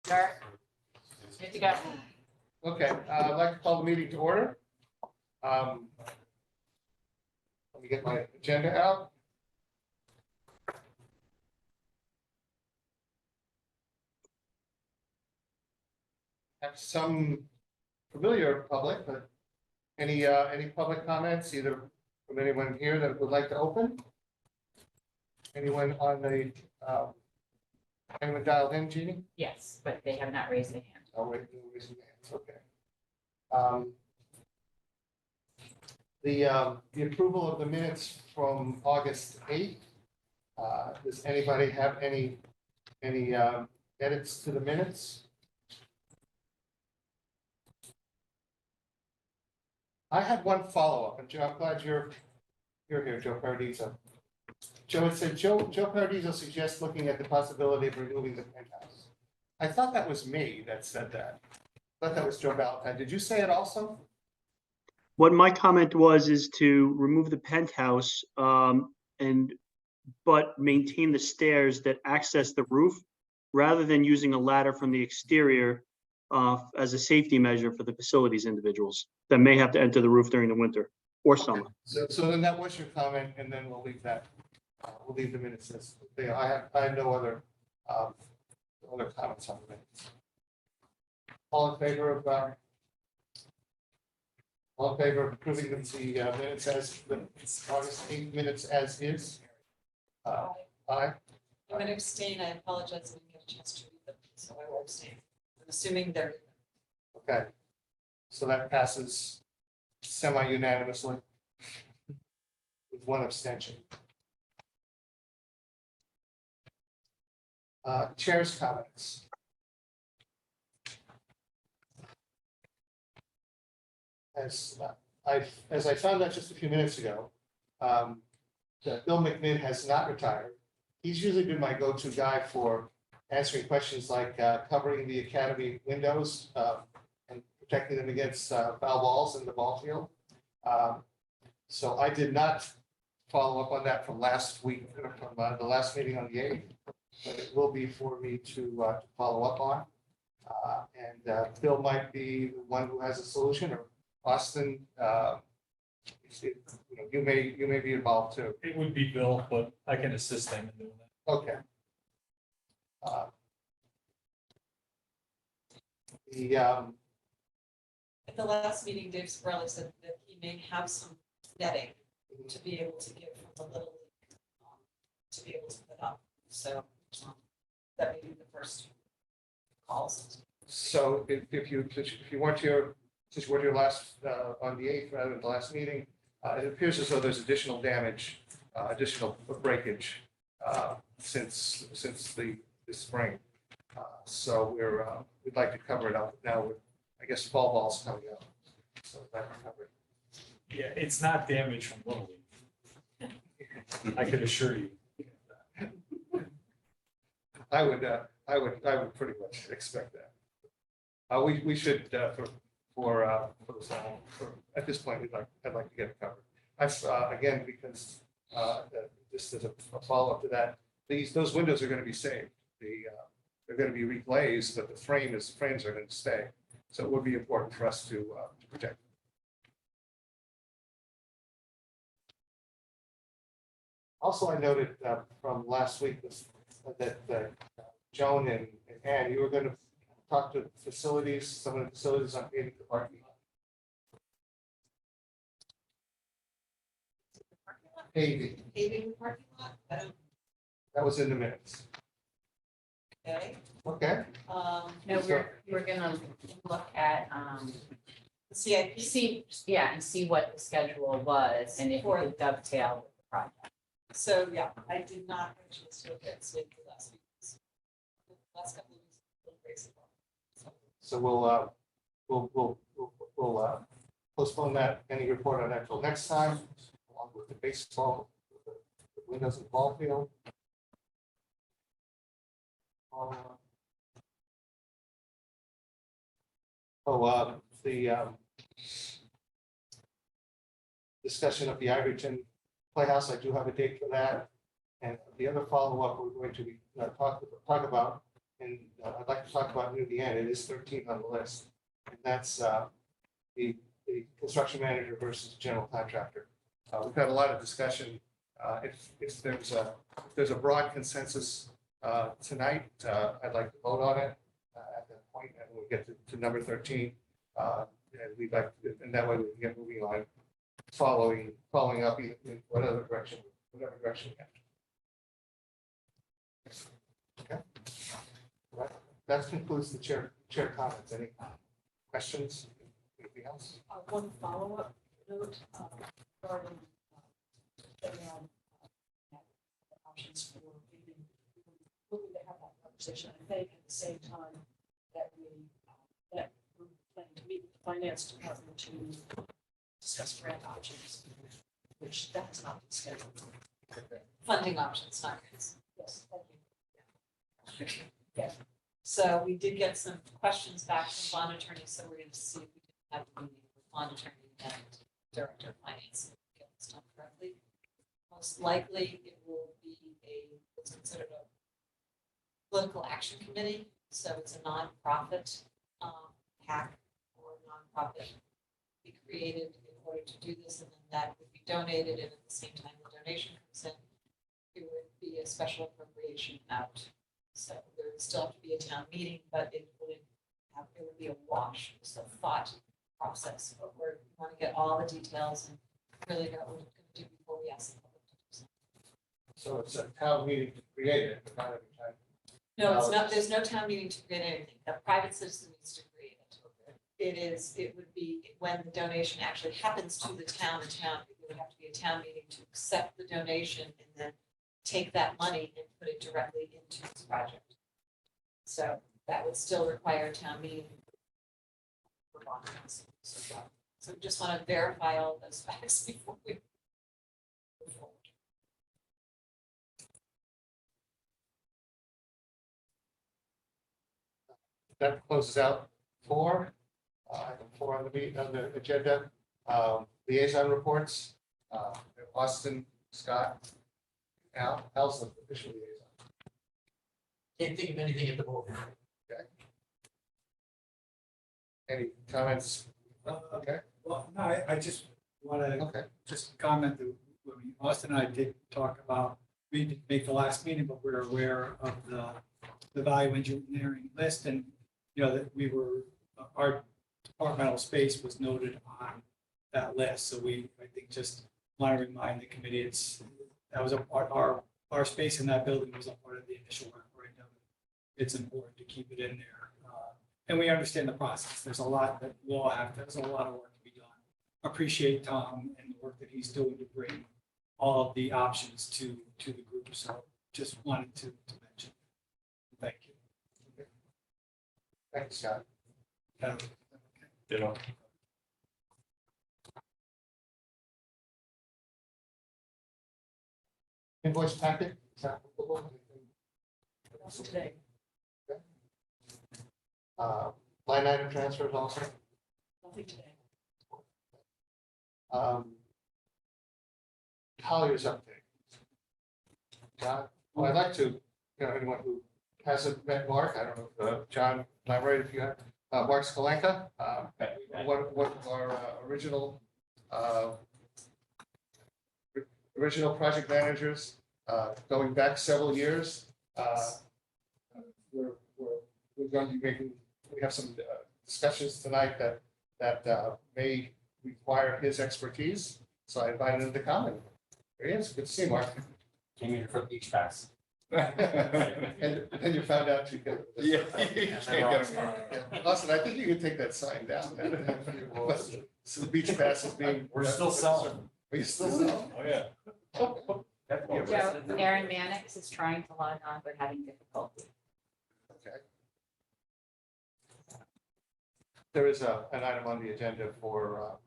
Start. Good to go. Okay, I'd like to call the meeting to order. Let me get my agenda out. Have some familiar public, but any public comments, either from anyone here that would like to open? Anyone on the, anyone dialed in, Jeannie? Yes, but they have not raised their hand. Oh, wait, no raising hands, okay. The approval of the minutes from August 8th. Does anybody have any edits to the minutes? I had one follow-up, and Joe, I'm glad you're here, Joe Paradiso. Joe had said, Joe Paradiso suggests looking at the possibility of removing the penthouse. I thought that was me that said that. I thought that was Joe Valentine. Did you say it also? What my comment was is to remove the penthouse, but maintain the stairs that access the roof rather than using a ladder from the exterior as a safety measure for the facilities individuals that may have to enter the roof during the winter or summer. So then that was your comment, and then we'll leave that. We'll leave the minutes as they are. I have no other comments on the minutes. All in favor of approving the minutes as the August 8th minutes as is? Aye. I'm going to abstain. I apologize. I didn't get a chance to read them, so I will abstain. I'm assuming they're. Okay. So that passes semi-unanimously with one abstention. Chair's comments. As I found out just a few minutes ago, that Bill McMinn has not retired. He's usually been my go-to guy for answering questions like covering the academy windows and protecting them against foul balls in the ball field. So I did not follow up on that from last week, from the last meeting on the 8th, but it will be for me to follow up on. And Bill might be the one who has a solution, or Austin, you may be involved too. It would be Bill, but I can assist him in doing that. Okay. At the last meeting, Dave Sperling said that he may have some netting to be able to give from the little league to be able to put up. So that may be the first calls. So if you weren't here, since you weren't here last on the 8th rather than the last meeting, it appears as though there's additional damage, additional breakage since the spring. So we'd like to cover it up now with, I guess, fall balls coming out. So that will cover it. Yeah, it's not damage from Little League. I can assure you. I would pretty much expect that. We should for this, at this point, I'd like to get it covered. Again, because just as a follow-up to that, those windows are going to be saved. They're going to be reglazed, but the frames are going to stay. So it would be important for us to protect them. Also, I noted from last week that Joan and Ann, you were going to talk to facilities, some of the facilities on paving the parking lot. Paving, Paving the parking lot. that was in the minutes. Okay. Okay. No, we're gonna look at, The CIP. and see what the schedule was and if it could dovetail with the project. So yeah, I did not actually look at CIP last week. The last couple of weeks. Were crazy. So we'll postpone that, any report on that till next time, along with the baseball, the windows in the ball field. The discussion of the Iverton Playhouse, I do have a date for that. And the other follow-up, we're going to be talk about and I'd like to talk about near the end. It is 13 on the list. And that's the construction manager versus general contractor. We've had a lot of discussion. If there's a broad consensus tonight, I'd like to vote on it at that point, and we'll get to number 13. And we'd like, and that way we can get moving on, following up in whatever direction we have to. Okay. Right. That concludes the chair comments. Any questions? Anything else? One follow-up note regarding options for leaving, looking to have that conversation. I think at the same time that we're planning to meet with the finance department to discuss grant options, which that has not been scheduled. Funding options, not grants. Yes, thank you. Yeah. So we did get some questions back from bond attorney, so we're going to see if we can have a meeting with bond attorney and director of finance and get this done correctly. Most likely, it will be what's considered a political action committee, so it's a nonprofit PAC or nonprofit be created in order to do this, and then that would be donated, and at the same time the donation comes in, it would be a special appropriation out. So there would still have to be a town meeting, but it would be a wash. It's a thought process, but we want to get all the details and really know what we're going to do before we ask the public to do something. So it's a town meeting to create it, but not every time. No, it's not, there's no town meeting to create anything. The private citizen needs to create it. It would be when the donation actually happens to the town, it would have to be a town meeting to accept the donation and then take that money and put it directly into this project. So that would still require a town meeting for bond council. So we just want to verify all those facts before we move forward. That closes out 4. Item 4 on the agenda. Liaison reports. Austin, Scott, Al's the official liaison. Can't think of anything at the moment. Any comments? Okay. Well, no, I just want to Okay. just comment that when Austin and I did talk about, we didn't make the last meeting, but we're aware of the value engineering list, and you know that our departmental space was noted on that list. So I think just want to remind the committee that was a part, our space in that building was a part of the initial work. Right now, it's important to keep it in there. And we understand the process. There's a lot that we'll have, there's a lot of work to be done. Appreciate Tom and the work that he's doing to bring all of the options to the group. So just wanted to mention. Thank you. Thanks, Scott. Ditto. Invoice packet. Is that applicable? Also today. Line item transfers also. Nothing today. Collier's update. John, well, I'd like to, anyone who hasn't met Mark, I don't know, John, elaborate if you have, Mark Skolenka, one of our original project managers, going back several years. We're going to be making, we have some discussions tonight that may require his expertise. So I invited him to come, and there he is. Good to see you, Mark. Came here for the beach pass. And then you found out you could. Yeah. Austin, I think you can take that sign down. So the beach pass is being. We're still selling. Are you still selling? Oh, yeah. Joe, Aaron Mannix is trying to log on, but having difficulty. Okay. There is an item on the agenda for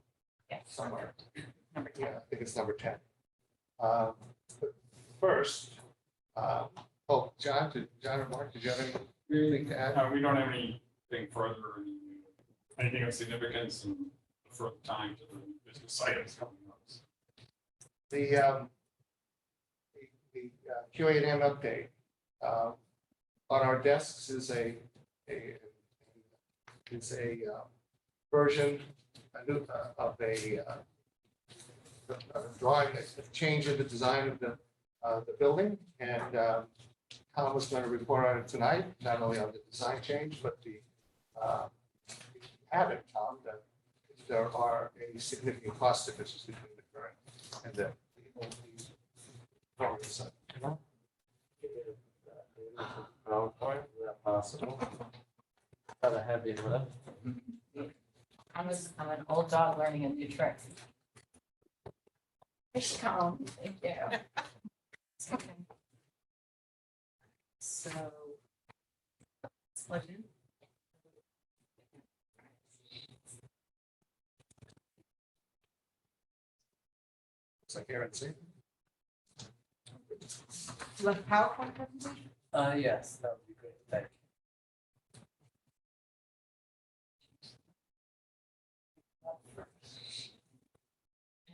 Yes. somewhere. Number 10. Yeah, I think it's number 10. But first, John or Mark, did you have anything to add? We don't have anything further, anything of significance and further time to the business items coming up. The QA&M update. on our desks is a version of a drawing, a change in the design of the building. And Tom was going to report on it tonight, not only on the design change, but the have it, Tom, that there are any significant cost differences between the current and the old forward design. PowerPoint, is that possible? Kind of heavy lift. I'm an old dog learning a new trick. Fish comb, thank you. Okay. So. Let's plug in. Looks like Aaron, see? Do you have a PowerPoint presentation? Yes, that would be great, thank you.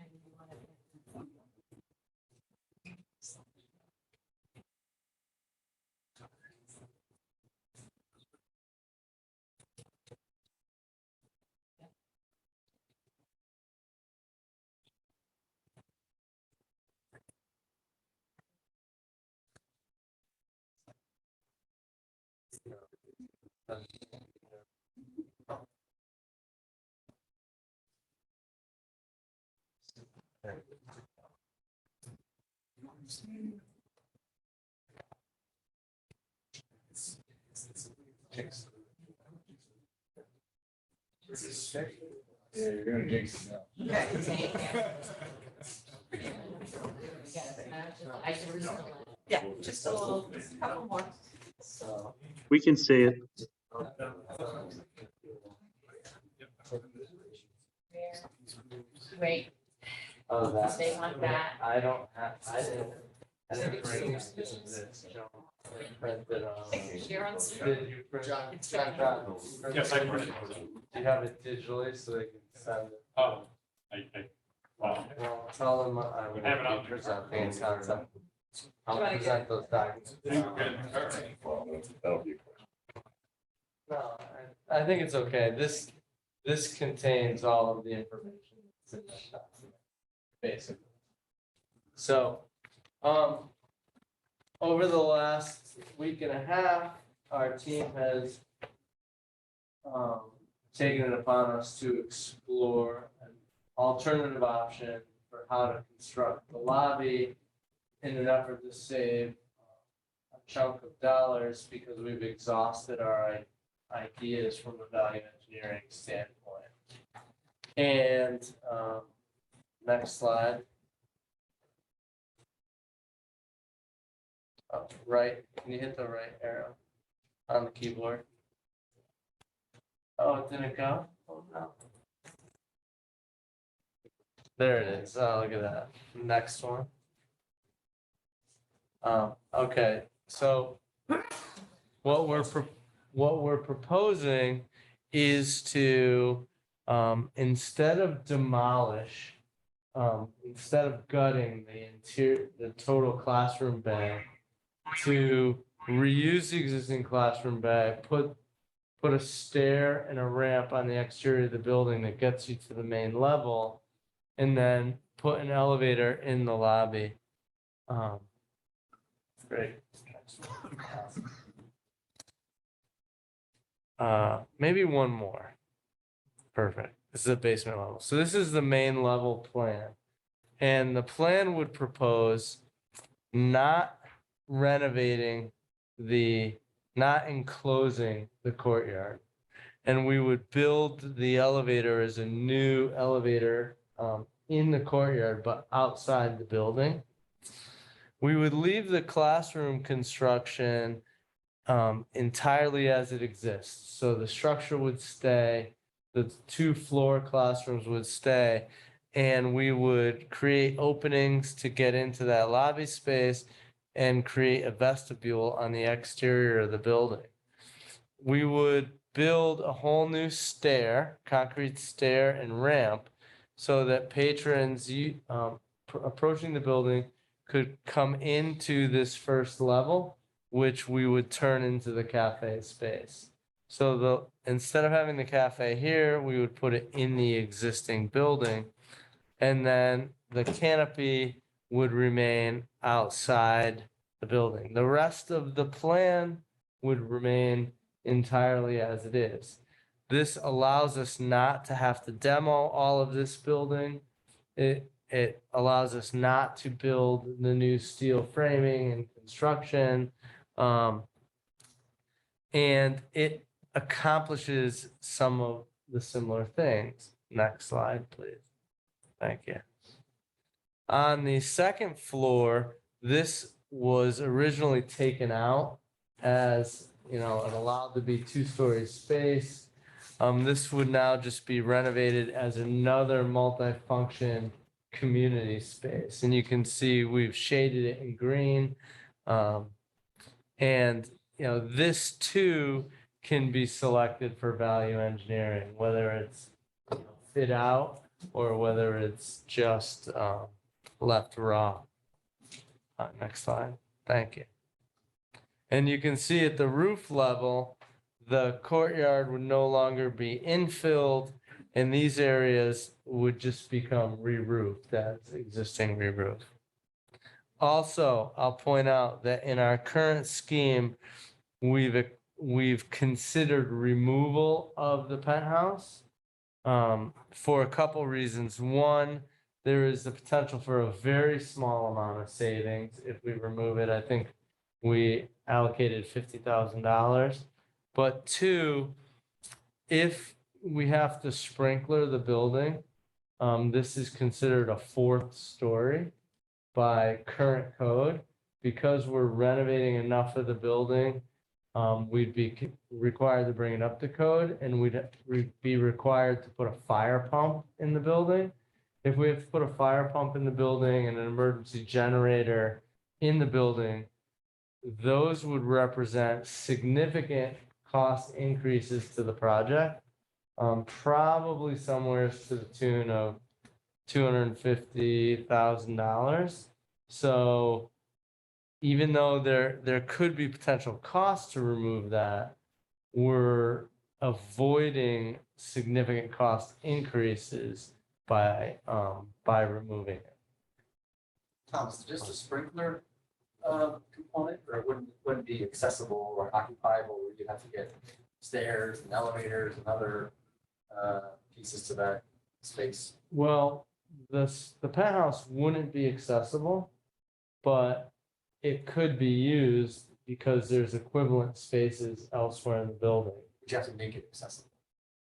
And you want to- Yeah, you're gonna jinx it now. Okay, thank you. I can read it. Yeah, just a little, couple more. So. We can see it. Wait, Oh, that. They want that. I don't have, I didn't bring this, John. I printed Sharon's- Did you print? John. Yes, I printed. Do you have it digitally so they can send it? Oh, wow. Well, tell them I would Have it on. be presenting in concept. Do you I'll wanna present those documents. That'll be a question. No, I think it's okay. This contains all of the information. that's in that document, basically. So, over the last week and a half, our team has taken it upon us to explore an alternative option for how to construct the lobby in an effort to save a chunk of dollars because we've exhausted our ideas from a value engineering standpoint. And next slide. Right, can you hit the right arrow on the keyboard? Oh, it didn't go? Oh, no. There it is. Oh, look at that. Next one. Okay, so what we're proposing is to, instead of demolish, instead of gutting the total classroom bay, to reuse the existing classroom bay, put a stair and a ramp on the exterior of the building that gets you to the main level, and then put an elevator in the lobby. Great. Maybe one more. Perfect. This is a basement level. So this is the main level plan. And the plan would propose not renovating not enclosing the courtyard. And we would build the elevator as a new elevator in the courtyard, but outside the building. We would leave the classroom construction entirely as it exists. So the structure would stay, the 2 floor classrooms would stay, and we would create openings to get into that lobby space and create a vestibule on the exterior of the building. We would build a whole new stair, concrete stair and ramp, so that patrons approaching the building could come into this first level which we would turn into the cafe space. So instead of having the cafe here, we would put it in the existing building. And then the canopy would remain outside the building. The rest of the plan would remain entirely as it is. This allows us not to have to demo all of this building. It allows us not to build the new steel framing and construction. And it accomplishes some of the similar things. Next slide, please. Thank you. On the second floor, this was originally taken out as, an allowed to be two-story space. This would now just be renovated as another multi-function community space. And you can see we've shaded it in green. And, this too can be selected for value engineering, whether it's fit out or whether it's just left raw. Next slide. Thank you. And you can see at the roof level, the courtyard would no longer be infilled, and these areas would just become re-roofed as existing re-roof. Also, I'll point out that in our current scheme, we've considered removal of the penthouse for a couple reasons. One, there is the potential for a very small amount of savings if we remove it. I think we allocated $50,000. But two, if we have to sprinkler the building, this is considered a fourth story by current code. Because we're renovating enough of the building, we'd be required to bring it up to code, and we'd be required to put a fire pump in the building. If we have to put a fire pump in the building and an emergency generator in the building, those would represent significant cost increases to the project, probably somewhere to the tune of $250,000. So even though there could be potential costs to remove that, we're avoiding significant cost increases by removing it. Thomas, just a sprinkler component, or it wouldn't be accessible or occupiable, where you'd have to get stairs and elevators and other pieces to that space? Well, the penthouse wouldn't be accessible, but it could be used because there's equivalent spaces elsewhere in the building. But you have to make it accessible.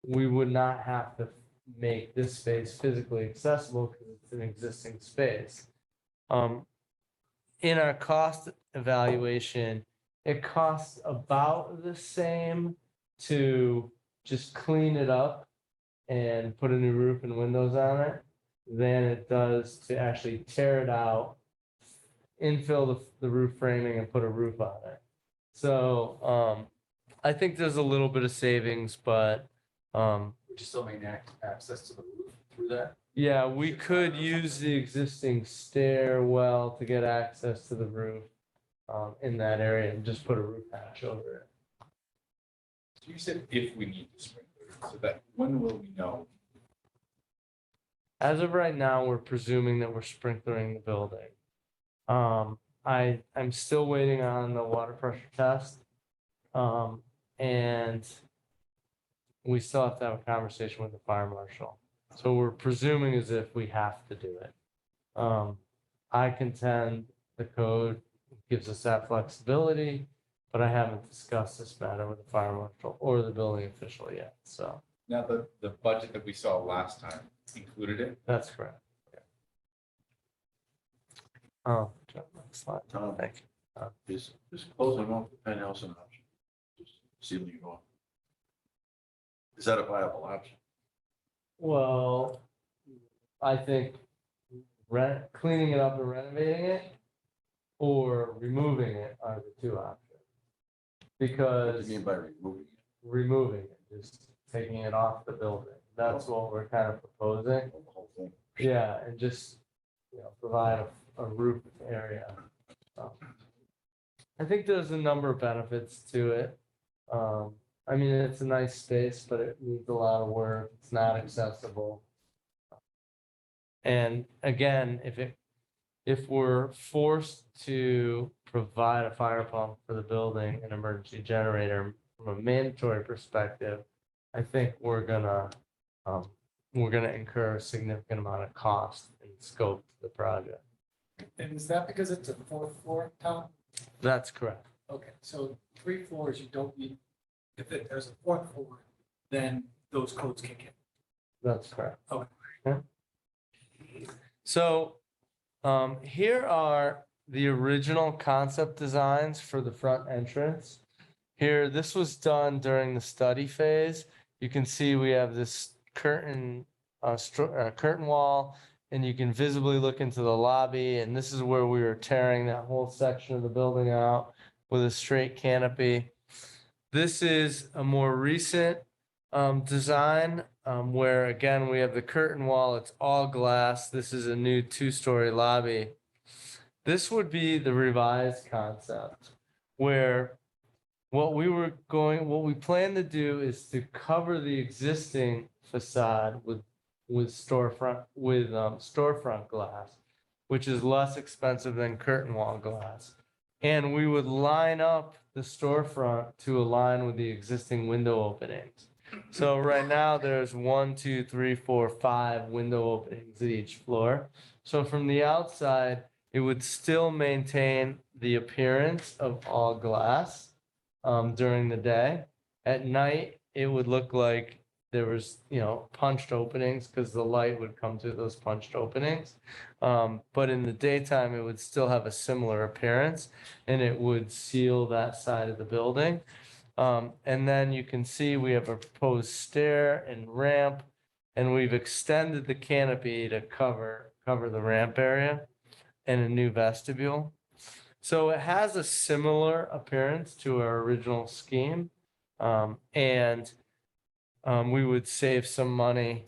We would not have to make this space physically accessible because it's an existing space. In our cost evaluation, it costs about the same to just clean it up and put a new roof and windows on it than it does to actually tear it out, infill the roof framing and put a roof on it. So I think there's a little bit of savings, but Would you still maintain access to the roof through that? yeah, we could use the existing stairwell to get access to the roof in that area and just put a roof hatch over it. So you said if we need to sprinkler, so that when will we know? As of right now, we're presuming that we're sprinklering the building. I'm still waiting on the water pressure test. And we still have to have a conversation with the fire marshal. So we're presuming as if we have to do it. I contend the code gives us that flexibility, but I haven't discussed this matter with the fire marshal or the building official yet, so Now, the budget that we saw last time included it. that's correct. Oh, next slide. Thank you. Is closing off the penthouse an option? Just sealing it off? Is that a viable option? Well, I think cleaning it up and renovating it or removing it are the two options. What do Because you mean by removing it? removing it, just taking it off the building, that's what we're kind of proposing. The whole thing? Yeah, and just, provide a roof area. I think there's a number of benefits to it. I mean, it's a nice space, but it needs a lot of work. It's not accessible. And again, if we're forced to provide a fire pump for the building, an emergency generator from a mandatory perspective, I think we're gonna incur a significant amount of cost and scope to the project. And is that because it's a fourth floor, Tom? That's correct. Okay, so 3 floors, you don't need, there's a fourth floor, then those codes kick in. That's correct. Okay. Yeah. So, here are the original concept designs for the front entrance. Here, this was done during the study phase. You can see we have this curtain, curtain wall, and you can visibly look into the lobby. And this is where we were tearing that whole section of the building out with a straight canopy. This is a more recent design where again we have the curtain wall. It's all glass. This is a new 2-story lobby. This would be the revised concept where what we plan to do is to cover the existing facade with storefront glass, which is less expensive than curtain wall glass. And we would line up the storefront to align with the existing window openings. So right now there's 1, 2, 3, 4, 5 window openings at each floor. So from the outside, it would still maintain the appearance of all glass during the day. At night, it would look like there was, punched openings because the light would come through those punched openings. But in the daytime, it would still have a similar appearance and it would seal that side of the building. And then you can see we have a proposed stair and ramp, and we've extended the canopy to cover the ramp area and a new vestibule. So it has a similar appearance to our original scheme. And we would save some money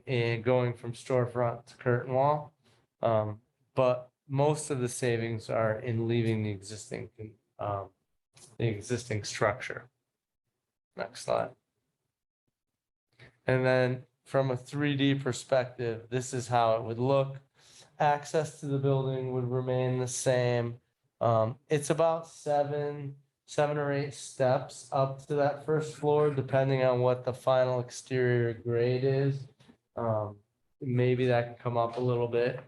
in going from storefront to curtain wall. But most of the savings are in leaving the existing structure. Next slide. And then from a 3D perspective, this is how it would look. Access to the building would remain the same. It's about 7 or 8 steps up to that first floor, depending on what the final exterior grade is. Maybe that can come up a little bit.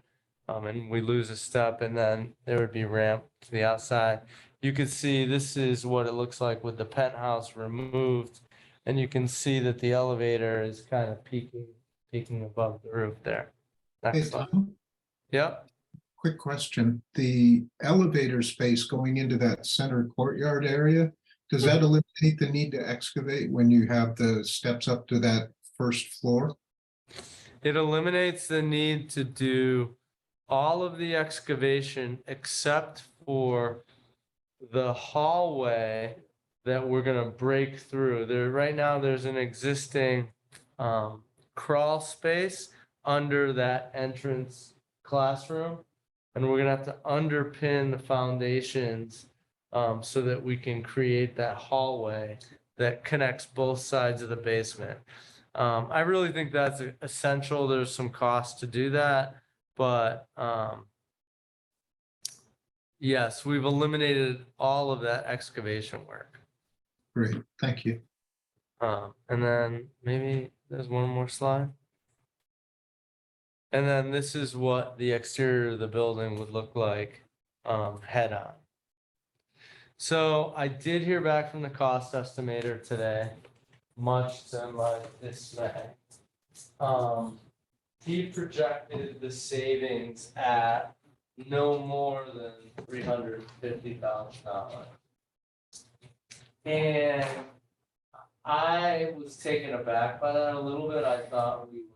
And we lose a step, and then there would be ramp to the outside. You can see this is what it looks like with the penthouse removed. And you can see that the elevator is kind of peaking above the roof there. Hey, Next slide. Tom, Yep. quick question. The elevator space going into that center courtyard area, does that eliminate the need to excavate when you have the steps up to that first floor? It eliminates the need to do all of the excavation except for the hallway that we're gonna break through. Right now, there's an existing crawl space under that entrance classroom. And we're gonna have to underpin the foundations so that we can create that hallway that connects both sides of the basement. I really think that's essential. There's some cost to do that, but yes, we've eliminated all of that excavation work. Great, thank you. And then maybe there's one more slide. And then this is what the exterior of the building would look like head on. So I did hear back from the cost estimator today, much to my dismay. He projected the savings at no more than $350,000. And I was taken aback by that a little bit. I thought we would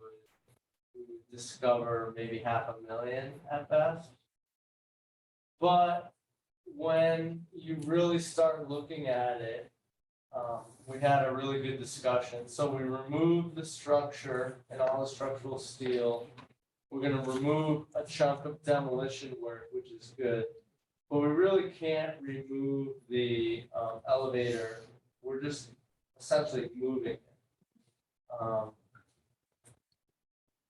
discover maybe $500,000 at best. But when you really start looking at it, we had a really good discussion. So we removed the structure and all the structural steel. We're going to remove a chunk of demolition work, which is good. but we really can't remove the elevator. We're just essentially moving it.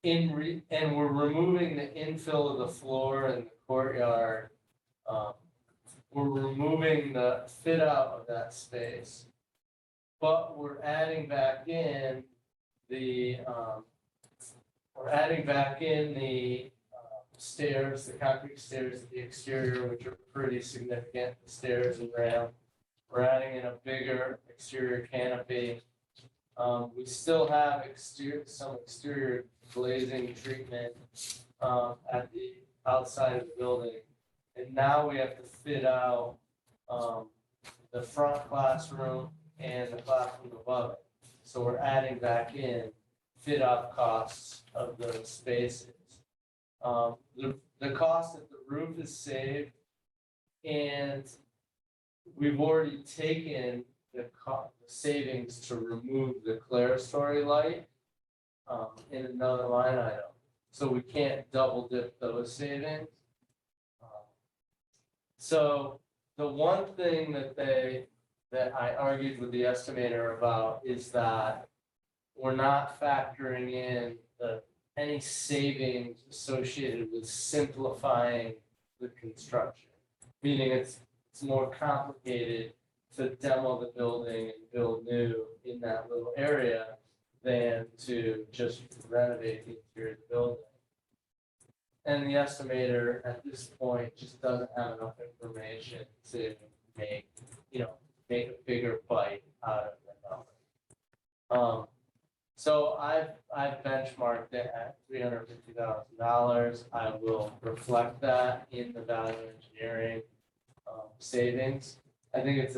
And we're removing the infill of the floor in the courtyard. We're removing the fit out of that space. But we're adding back in the, stairs, the concrete stairs at the exterior, which are pretty significant, the stairs and ramp. We're adding in a bigger exterior canopy. We still have some exterior glazing treatment at the outside of the building. And now we have to fit out the front classroom and the classroom above it. So we're adding back in fit out costs of those spaces. The cost of the roof is saved, and we've already taken the savings to remove the clerestory light in another line item. So we can't double dip those savings. So the one thing that I argued with the estimator about is that we're not factoring in any savings associated with simplifying the construction. Meaning it's more complicated to demo the building and build new in that little area than to just renovate the interior of the building. And the estimator at this point just doesn't have enough information to make a bigger bite out of the number. So I've benchmarked it at $350,000. I will reflect that in the value engineering savings. I think it's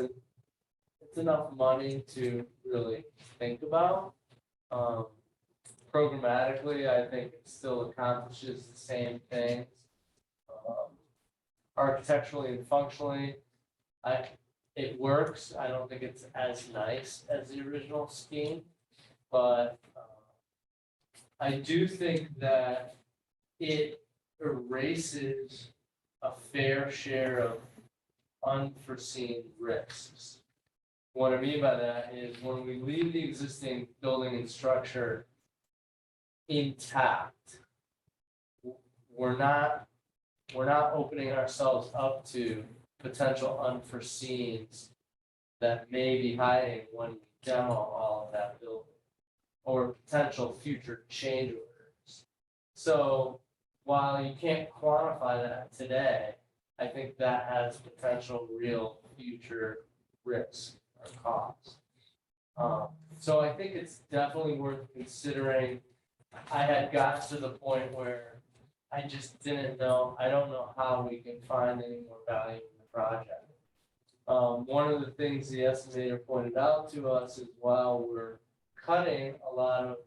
enough money to really think about. Programmatically, I think it still accomplishes the same things. Architecturally and functionally, it works. I don't think it's as nice as the original scheme, but I do think that it erases a fair share of unforeseen risks. What I mean by that is when we leave the existing building and structure intact, we're not opening ourselves up to potential unforeseens that may be hiding when we demo all of that building, or potential future change orders. So while you can't quantify that today, I think that has potential real future risk or cost. So I think it's definitely worth considering. I had gotten to the point where I just didn't know, I don't know how we can find any more value in the project. One of the things the estimator pointed out to us is while we're cutting a lot of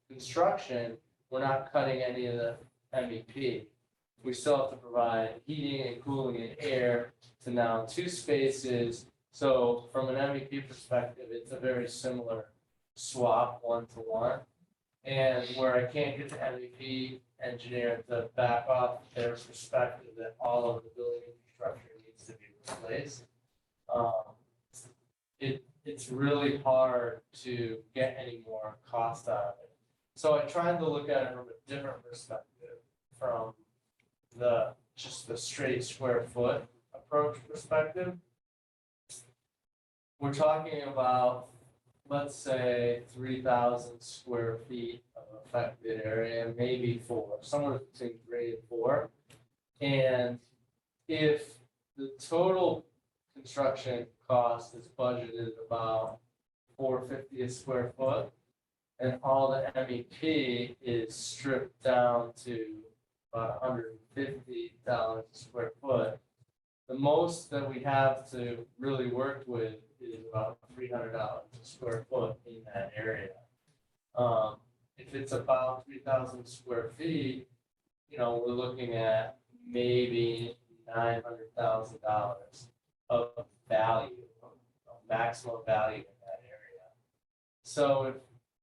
construction, we're not cutting any of the MEP. We still have to provide heating and cooling and air to now 2 spaces. So from an MEP perspective, it's a very similar swap 1-to-1. And where I can't get the MEP engineer to back off their perspective that all of the building infrastructure needs to be replaced, it's really hard to get any more cost out of it. So I tried to look at it from a different perspective, from just the straight square foot approach perspective. We're talking about, let's say, 3,000 square feet of affected area, maybe 4, somewhere between 3 and 4. And if the total construction cost is budgeted about $450 a square foot, and all the MEP is stripped down to about $150 a square foot, the most that we have to really work with is about $300 a square foot in that area. If it's about 3,000 square feet, we're looking at maybe $900,000 of value, maximum value in that area. So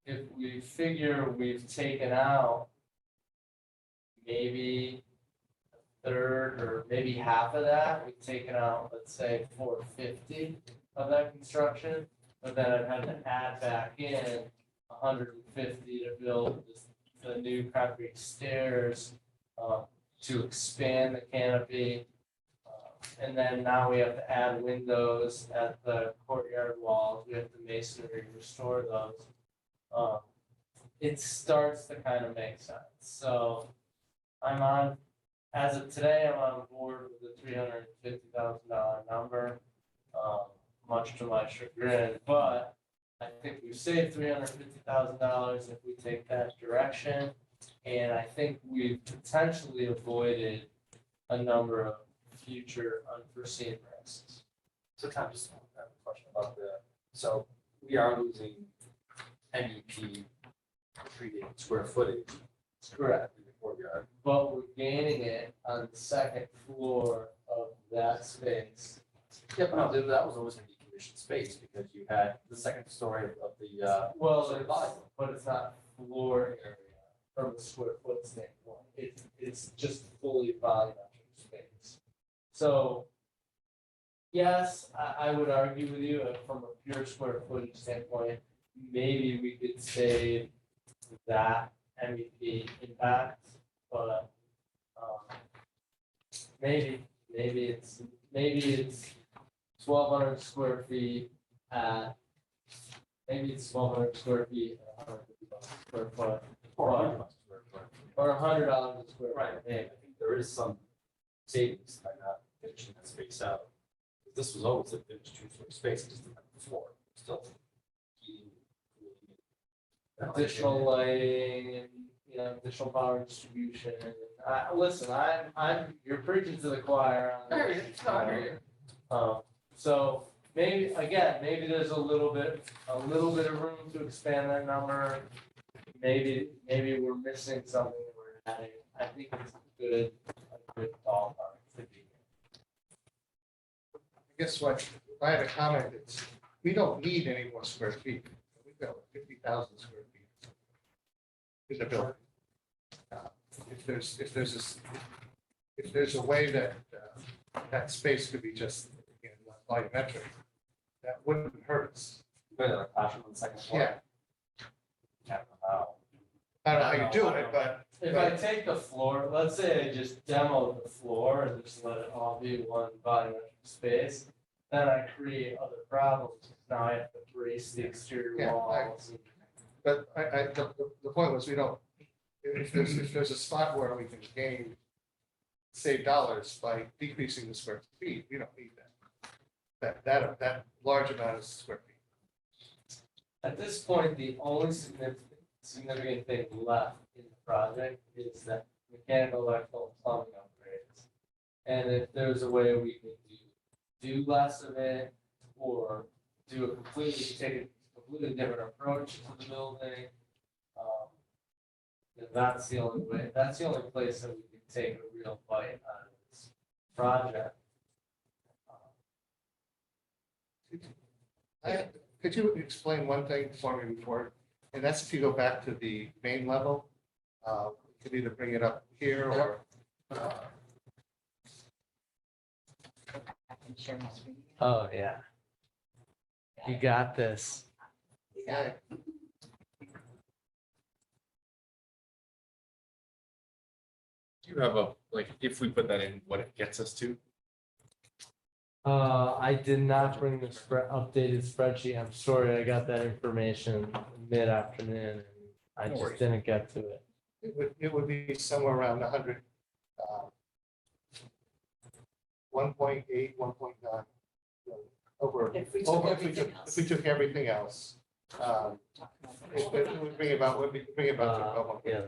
if we figure we've taken out maybe third or maybe half of that, we've taken out, let's say, 450 of that construction. But then I've had to add back in 150 to build the new concrete stairs, to expand the canopy. And then now we have to add windows at the courtyard walls. We have to masonry restore those. It starts to kind of make sense. So as of today, I'm on board with the $350,000 number, much to my chagrin, but I think we've saved $350,000 if we take that direction. And I think we've potentially avoided a number of future unforeseen risks. So Tom, just have a question about so we are losing MEP treated square footage. Correct. In the courtyard. But we're gaining it on the second floor of that space. Yeah, but no, that was always gonna be commissioned space because you had the second story of the, Well, sort of it's- volume. but it's not floor area from a square foot standpoint. It's just fully volumetric space. So, yes, I would argue with you from a pure square footage standpoint, maybe we could save that MEP impact, but maybe it's 1,200 square feet at, maybe it's 1,200 square feet at $150 square foot. Or $100 a square foot. Or $100 a square. Right, foot. and I think there is some savings by not finishing that space out. This was always a finished two-story space, it just didn't have the floor, still. heating, cooling. Additional lighting and, additional power distribution. Listen, you're preaching to the choir. On this. I hear you. So maybe there's a little bit of room to expand that number. Maybe we're missing something that we're adding. I think it's a good ballpark to be. Guess what? If I had a comment, it's, we don't need any more square feet. We've got 50,000 square feet in the building. If there's a way that that space could be just, again, volumetric, that wouldn't hurt us. But like classroom on the second floor. Yeah, I don't know how. I don't know how you do it, but If I take the floor, let's say I just demoed the floor and just let it all be one volumetric space, then I create other problems. Now I have to brace the exterior Yeah, walls. But the point was, we don't, if there's a spot where we can save dollars by decreasing the square feet, we don't need that. That large amount of square feet. At this point, the only significant thing left in the project is that mechanical, electrical, and plumbing upgrades. And if there's a way we can do less of it, or take a completely different approach to the building, then that's the only way, that's the only place that we can take a real bite out of this project. Could you explain one thing for me before, and that's if you go back to the main level, you could either bring it up here or. Oh, yeah. You got this. Yeah. Do you have if we put that in, what it gets us to? I did not bring the updated spreadsheet. I'm sorry, I got that information mid-afternoon and I No just worries. didn't get to it. It would be somewhere around 100, 1.8, 1.9. Over, If we took over, everything else. if we took everything else, it would bring about, to about 1.9. Yeah.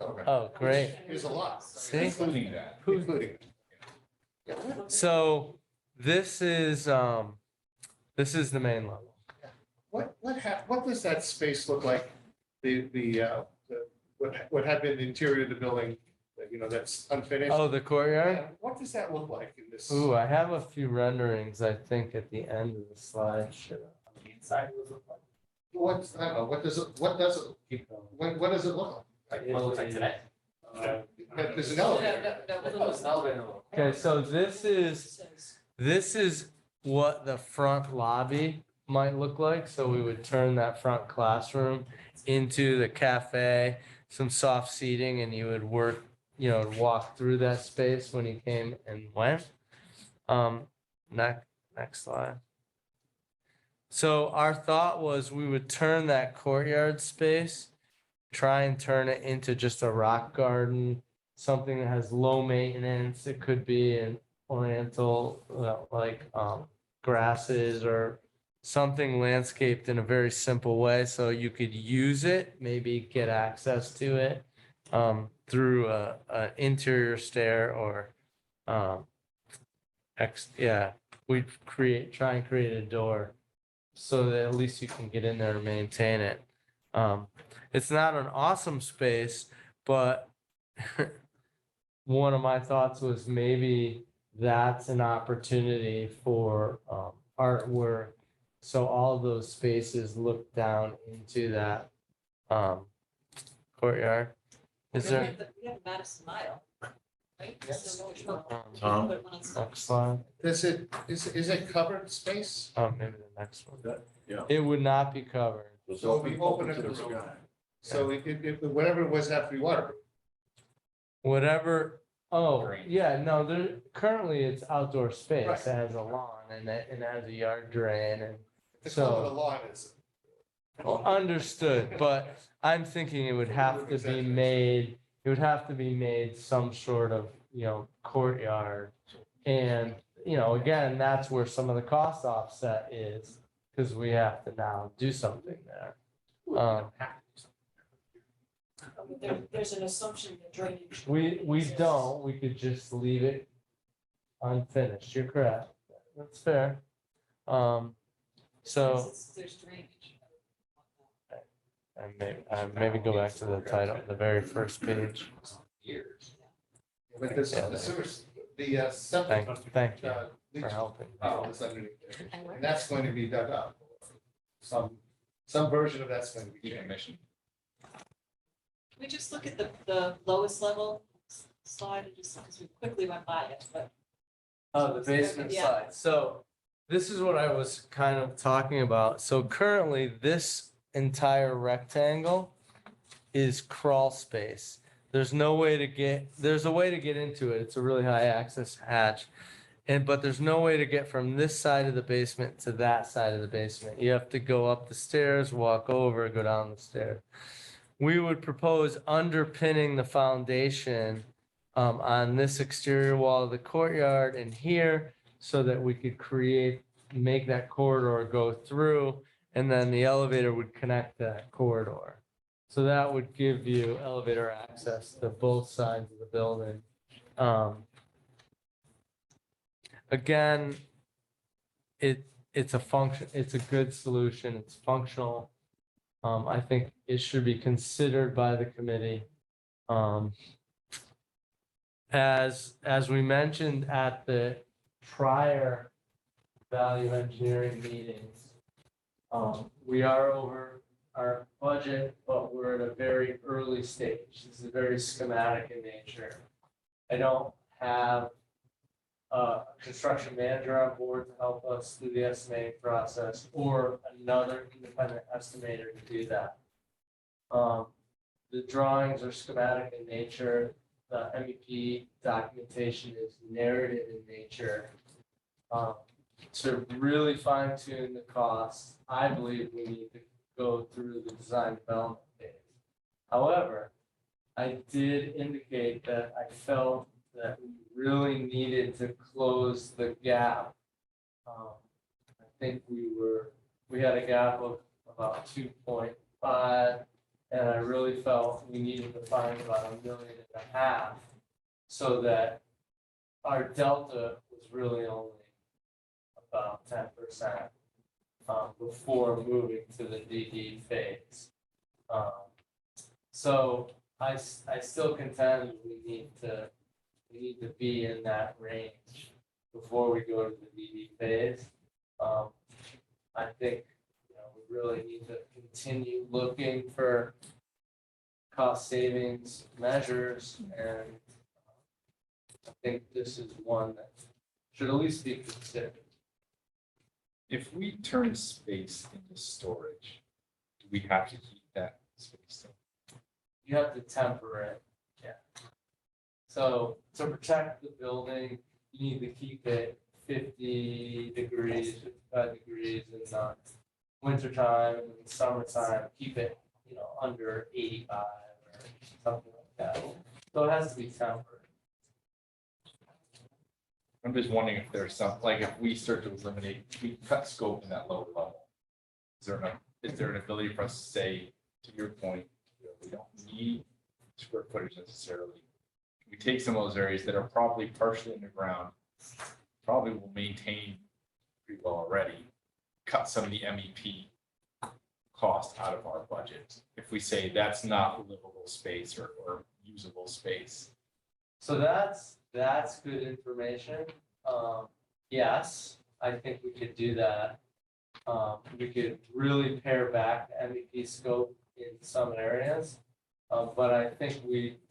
Okay. Oh, great. It's a lot. See? Including that. Including. Yeah. So this is the main level. What does that space look like? What had been the interior of the building, that's unfinished? Oh, the courtyard? Yeah, what does that look like in this? Ooh, I have a few renderings, I think, at the end of the slide. On the inside, it was look like, I don't know, what does it, Keep going. what does it look like? what it looks like today. There's an No, elevator. Okay, so this is what the front lobby might look like. So we would turn that front classroom into the cafe, some soft seating, and you would work, walk through that space when you came and went. Next slide. So our thought was we would turn that courtyard space, try and turn it into just a rock garden, something that has low maintenance. It could be an oriental, like grasses or something landscaped in a very simple way, so you could use it, maybe get access to it through an interior stair or we'd try and create a door so that at least you can get in there and maintain it. It's not an awesome space, but one of my thoughts was maybe that's an opportunity for artwork. So all of those spaces look down into that courtyard. Is We there? have Madison Mile, right? Yes. So, Tom? put one on side. Next slide. Is it covered space? Oh, maybe the next one. Yeah. It would not be covered. So we open it to the sky. room. So if whatever was have to be waterproof. Whatever. Oh, Green. yeah, no, currently it's outdoor space. Right. It has a lawn and it has a yard drain and The color of So- the lawn is. understood, but I'm thinking it would have to be made, some sort of, courtyard. And, again, that's where some of the cost offset is, because we have to now do something there. There's an assumption that drainage. We don't, we could just leave it unfinished. You're correct. That's fair. So, There's drainage. and maybe go back to the title, the very first page. But this, Yeah. the sewers, the septic. Thank you leach for helping. field is underneath there. And that's going to be dug up. Some version of that's going to be changed. Decommission. Can we just look at the lowest level slide and just, because we quickly went by it, but. Oh, the basement Yeah. side. So this is what I was kind of talking about. So currently, this entire rectangle is crawl space. There's a way to get into it. It's a really high access hatch. But there's no way to get from this side of the basement to that side of the basement. You have to go up the stairs, walk over, go down the stairs. We would propose underpinning the foundation on this exterior wall of the courtyard and here so that we could make that corridor go through, and then the elevator would connect that corridor. So that would give you elevator access to both sides of the building. Again, it's a function, it's a good solution, it's functional. I think it should be considered by the committee. As we mentioned at the prior value engineering meetings, we are over our budget, but we're at a very early stage. This is very schematic in nature. I don't have a construction manager on board to help us through the estimating process or another independent estimator to do that. The drawings are schematic in nature. The MEP documentation is narrative in nature. To really fine tune the costs, I believe we need to go through the design development phase. However, I did indicate that I felt that we really needed to close the gap. I think we had a gap of about 2.5, and I really felt we needed to find about $1.5 million so that our delta was really only about 10% before moving to the DD phase. So I still contend we need to be in that range before we go to the DD phase. I think we really need to continue looking for cost savings measures, and I think this is one that should at least be considered. If we turn space into storage, do we have to keep that space? You have to temper it, yeah. So to protect the building, you need to keep it 50 degrees, 55 degrees in the wintertime, and in the summertime, keep it, under 85 or something like that. So it has to be tempered. I'm just wondering if there's some, like, if we start to eliminate, we cut scope in that lower level. Is there an ability for us to say, to your point, we don't need square footage necessarily? We take some of those areas that are probably partially underground, probably will maintain pretty well already, cut some of the MEP cost out of our budget. If we say that's not livable space or usable space. So that's good information. Yes, I think we could do that. We could really pare back the MEP scope in some areas. But I think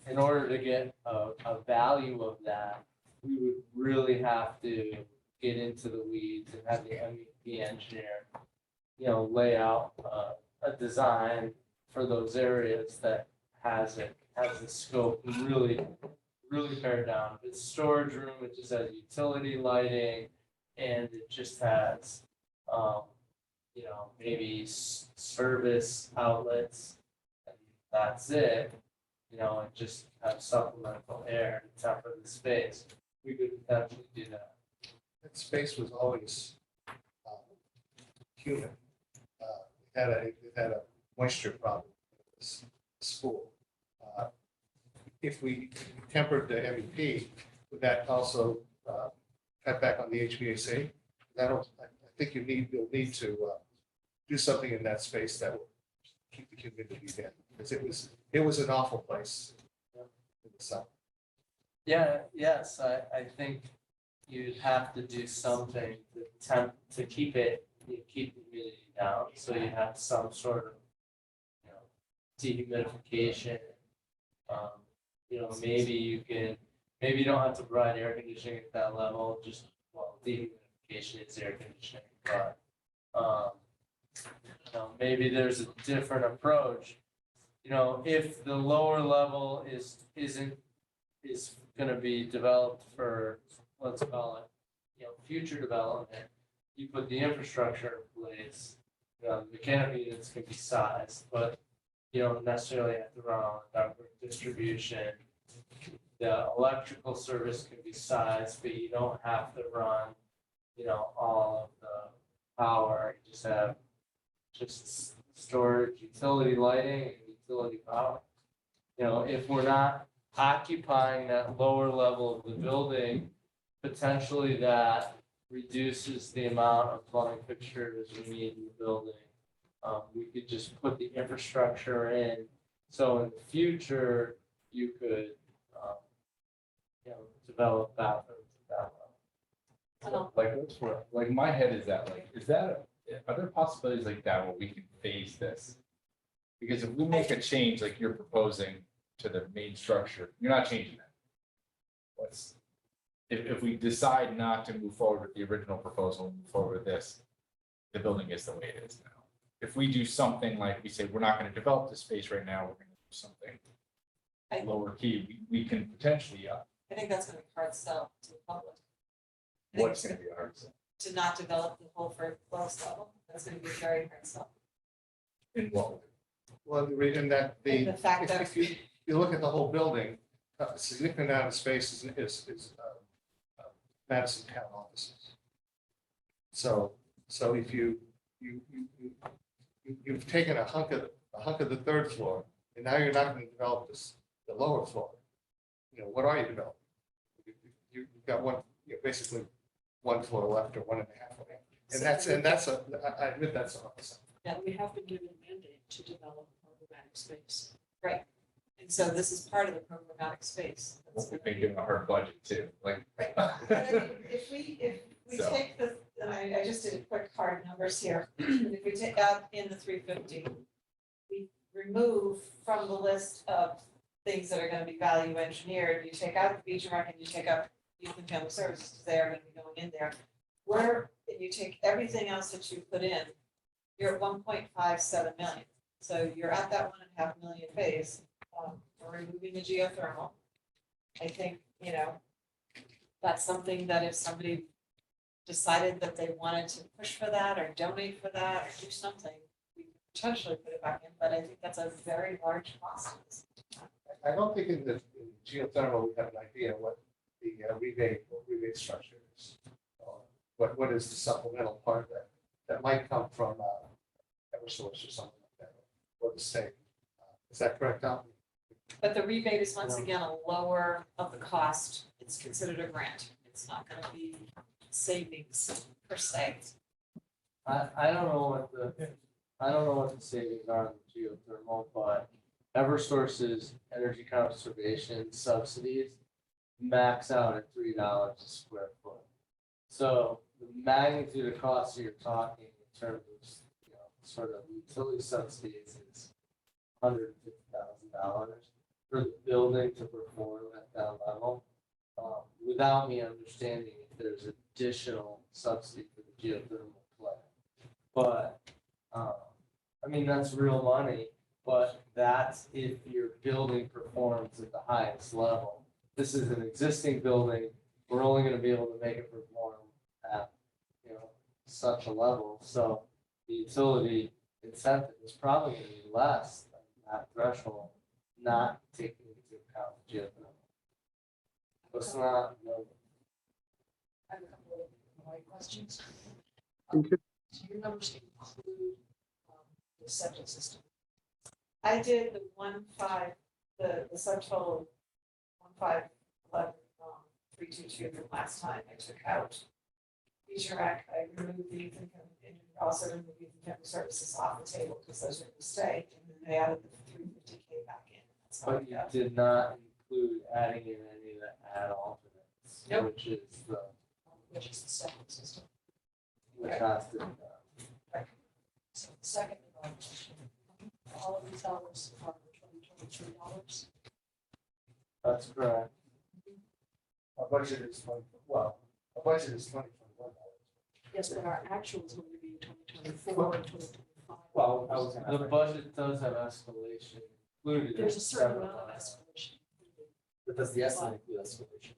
in order to get a value of that, we would really have to get into the weeds and have the MEP engineer, lay out a design for those areas that has the scope really pared down. If it's storage room, it just has utility lighting, and it just has, maybe service outlets. And that's it, and just have supplemental air to temper the space. We could potentially do that. That space was always humid. It had a moisture problem in this school. If we tempered the MEP, would that also cut back on the HVAC? I think you'll need to do something in that space that will keep the humidity in, because it was an awful place in the summer. Yeah, yes, I think you'd have to do something to keep the humidity down, so you have some sort of, dehumidification. Maybe you don't have to provide air conditioning at that level, just, dehumidification is air conditioning, but, maybe there's a different approach. If the lower level is gonna be developed for, let's call it, future development, you put the infrastructure in place, the mechanical units can be sized, but you don't necessarily have to run on ductwork distribution. The electrical service can be sized, but you don't have to run, all of the power. You just have storage, utility lighting, and utility power. If we're not occupying that lower level of the building, potentially that reduces the amount of plumbing fixtures we need in the building. We could just put the infrastructure in, so in the future, you could, develop bathrooms at that level. Like my head is that, are there possibilities like that where we can phase this? Because if we make a change like you're proposing to the main structure, you're not changing that. If we decide not to move forward with the original proposal, move forward with this, the building is the way it is now. If we do something like we say, we're not going to develop this space right now, we're going to do something lower key, we can potentially, I think that's gonna be hard sell to the public. I think what's going to be hard to not develop the whole first level, that's gonna be very hard sell. in what? Well, the reason that And the fact that- if you look at the whole building, a significant amount of space is Madison town offices. So if you've taken a hunk of the third floor, and now you're not going to develop the lower floor. What are you developing? You've got basically one floor left or 1.5 left. And I admit that's a hard sell. Yeah, we have been given a mandate to develop programmatic space. Right. And so this is part of the programmatic space. We've been given a hard budget too, like. Right. But I mean, if we So. take the, and I just did quick hard numbers here. If we take out in the 350, we remove from the list of things that are gonna be value engineered, you take out the beach and rec and you take out youth and family services, 'cause they are gonna be going in there. Where, if you take everything else that you put in, you're at 1.57 million. So you're at that 1.5 million base, we're removing the geothermal. I think, that's something that if somebody decided that they wanted to push for that or donate for that or do something, we could potentially put it back in, but I think that's a very large cost. I don't think in the geothermal, we have an idea what the rebate structure is. What is the supplemental part that might come from Eversource or something like that, or the state. Is that correct, Tom? But the rebate is once again a lower of the cost. It's considered a grant. It's not gonna be savings per se. I don't know what the savings are on the geothermal, but Eversource's energy conservation subsidies max out at $3 a square foot. So the magnitude of costs you're talking in terms of, sort of utility subsidies is $150,000 for the building to perform at that level. Without me understanding if there's additional subsidy for the geothermal plant. But, that's real money, but that's if your building performs at the highest level. This is an existing building, we're only gonna be able to make it perform at, such a level, so the utility incentive is probably gonna be less than that threshold, not taking into account the geothermal. It's not, I have a couple of my questions. Okay. So your numbers include the septic system. I did the 1.5, the subtotal 1.511, 322 from last time. I took out beach and rec. I removed the youth and also removed youth and family services off the table because those were a mistake. And then they added the 350K back in. That's how I but you got. did not include adding in any of the add alternates, Nope. which is the, Which is the septic system. which has to be done. So the second question, all of these dollars are $2023. That's correct. Our budget is our budget is $2021. Yes, but our actual is going to be 2024 and 2025. Well, I was The gonna, budget does have escalation included. There's in a certain several amount of lines. escalation. but does the estimate include escalation?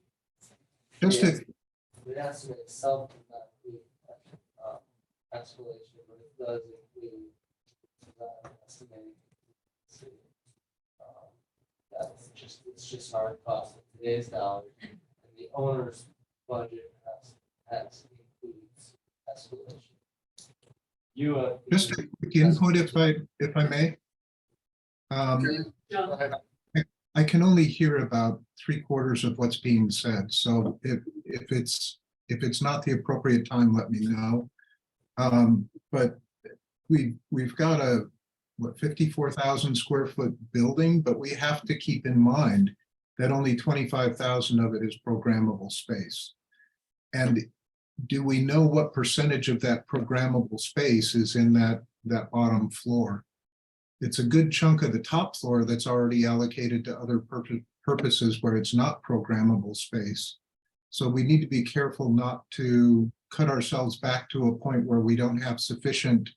Just to, The estimate itself does not include escalation, but it does include estimating. It's just our cost of today's dollars, and the owner's budget has includes escalation. just a quick input if I may. Go ahead. I can only hear about 3/4 of what's being said, so if it's not the appropriate time, let me know. But we've got a 54,000 square foot building, but we have to keep in mind that only 25,000 of it is programmable space. And do we know what percentage of that programmable space is in that bottom floor? It's a good chunk of the top floor that's already allocated to other purposes where it's not programmable space. So we need to be careful not to cut ourselves back to a point where we don't have sufficient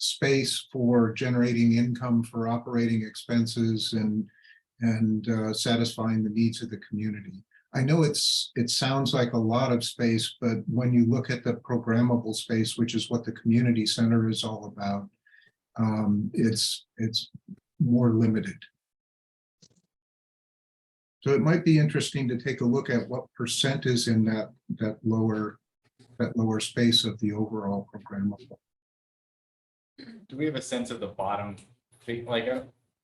space for generating income for operating expenses and satisfying the needs of the community. I know it sounds like a lot of space, but when you look at the programmable space, which is what the community center is all about, it's more limited. So it might be interesting to take a look at what percent is in that lower space of the overall programmable. Do we have a sense of the bottom,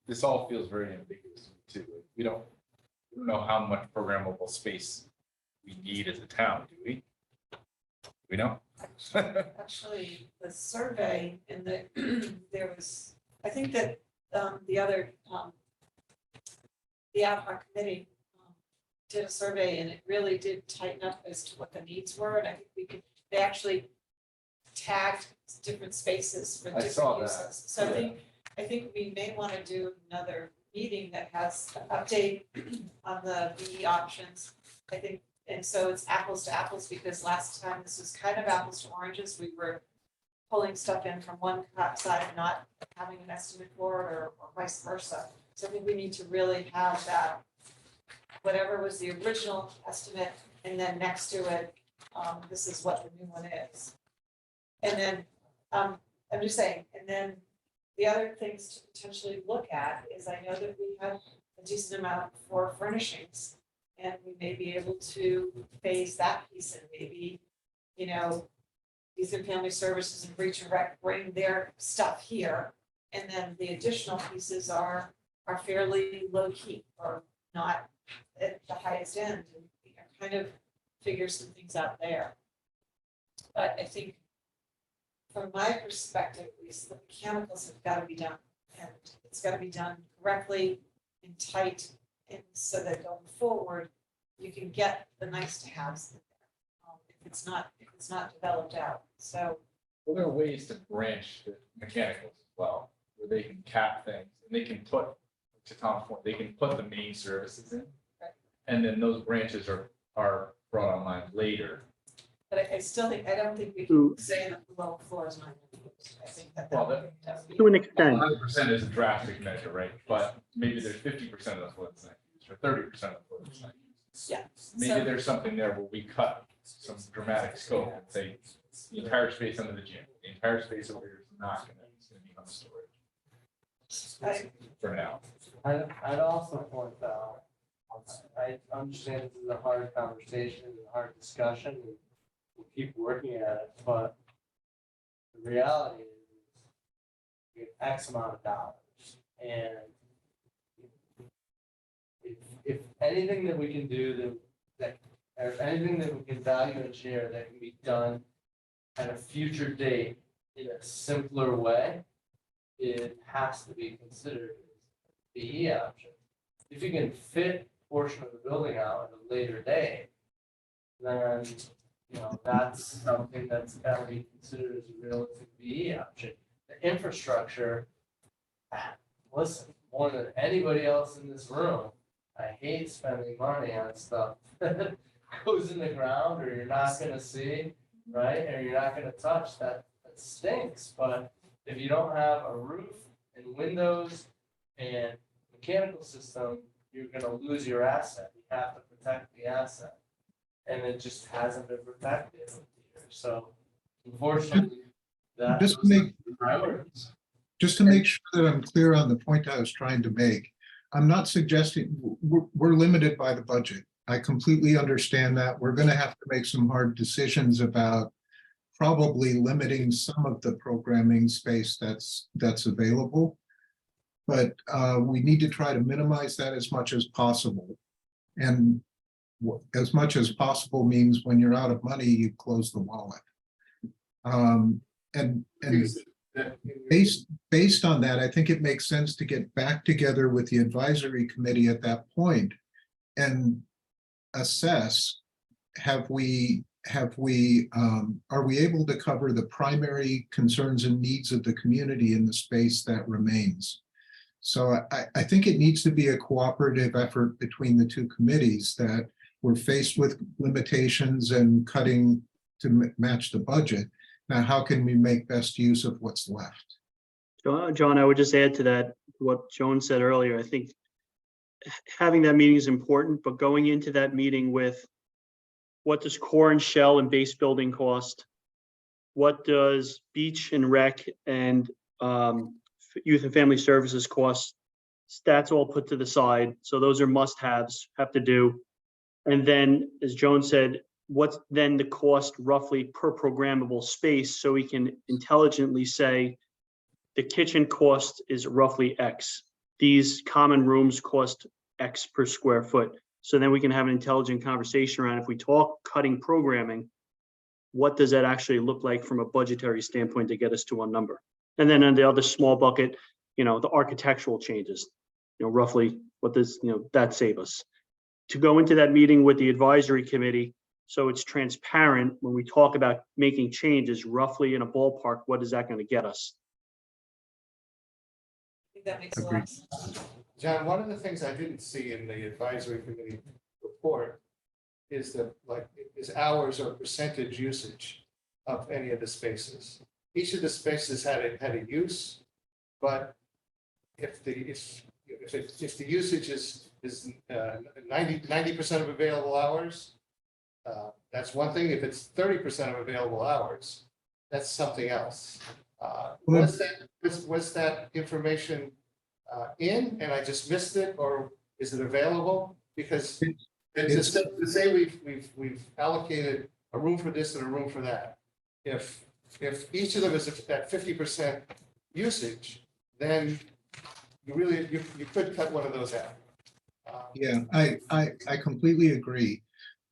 this all feels very ambiguous too. We don't know how much programmable space we need as a town, do we? We don't? Actually, the survey in there was, I think that the other, the ad hoc committee did a survey and it really did tighten up as to what the needs were. And I think they actually tagged different spaces for I saw different that. uses. So I think I think we may want to do another meeting that has an update on the BE options. I think, and so it's apples to apples, because last time this was kind of apples to oranges. We were pulling stuff in from one side and not having an estimate for it, or vice versa. So I think we need to really have that, whatever was the original estimate, and then next to it, this is what the new one is. And then, I'm just saying, and then the other things to potentially look at is, I know that we have a decent amount for furnishings, and we may be able to phase that piece in, maybe, you know, Youth and Family Services and Reach and Rec bring their stuff here, and then the additional pieces are fairly low key, or not at the highest end, and you know, kind of figure some things out there. But I think, from my perspective, at least, the mechanicals have got to be done, and it's got to be done correctly and tight, and so that going forward, you can get the nice to haves in there. If it's not developed out, so. Well, there are ways to branch the mechanicals as well, where they can cap things, and they can put, to Tom's point, they can put the main services in. Right. And then those branches are brought online later. But I still think, I don't think we can say that the lower floor is not gonna be used. I think that. Well, would be- To an extent. 100% is a drastic measure, right? But maybe there's 50% of the floor that's not used, or 30% of the floor that's not used. Yeah. Maybe So- there's something there where we cut some dramatic scope and say, the entire space under the gym, the entire space over here is not gonna become storage for now. I'd also point out, I understand this is a hard conversation, and a hard discussion, and we'll keep working at it, but the reality is we have X amount of dollars, and if anything that we can do or anything that we can value engineer that can be done at a future date in a simpler way, it has to be considered the E option. If you can fit a portion of the building out at a later date, then, you know, that's something that's gotta be considered as a realistic BE option. The infrastructure, listen, more than anybody else in this room, I hate spending money on stuff that goes in the ground or you're not gonna see, right? Or you're not gonna touch, that stinks. But if you don't have a roof and windows and mechanical system, you're gonna lose your asset. You have to protect the asset. And it just hasn't been protected over the years. So unfortunately, that. Just to make- those are the priorities. Just to make sure that I'm clear on the point I was trying to make, I'm not suggesting, we're limited by the budget. I completely understand that. We're going to have to make some hard decisions about probably limiting some of the programming space that's available. But we need to try to minimize that as much as possible. And as much as possible means when you're out of money, you close the wallet. And based on that, I think it makes sense to get back together with the advisory committee at that point and assess, are we able to cover the primary concerns and needs of the community in the space that remains? So I think it needs to be a cooperative effort between the two committees, that we're faced with limitations and cutting to match the budget. Now, how can we make best use of what's left? John, I would just add to that, what Joan said earlier. I think having that meeting is important, but going into that meeting with what does core and shell and base building cost? What does beach and rec and youth and family services cost? That's all put to the side. So those are must-haves, have to do. And then, as Joan said, what's then the cost roughly per programmable space, so we can intelligently say the kitchen cost is roughly X. These common rooms cost X per square foot. So then we can have an intelligent conversation around, if we talk cutting programming, what does that actually look like from a budgetary standpoint to get us to one number? And then in the other small bucket, you know, the architectural changes, you know, roughly what does, you know, that save us? To go into that meeting with the advisory committee, so it's transparent when we talk about making changes, roughly in a ballpark, what is that going to get us? think that makes a lot of sense. John, one of the things I didn't see in the advisory committee report is hours or percentage usage of any of the spaces. Each of the spaces had a use, but if the usage is 90% of available hours, that's one thing. If it's 30% of available hours, that's something else. Was that information in and I just missed it, or is it available? Because to say we've allocated a room for this and a room for that. If each of them is at 50% usage, then you could cut one of those out. Yeah, I completely agree.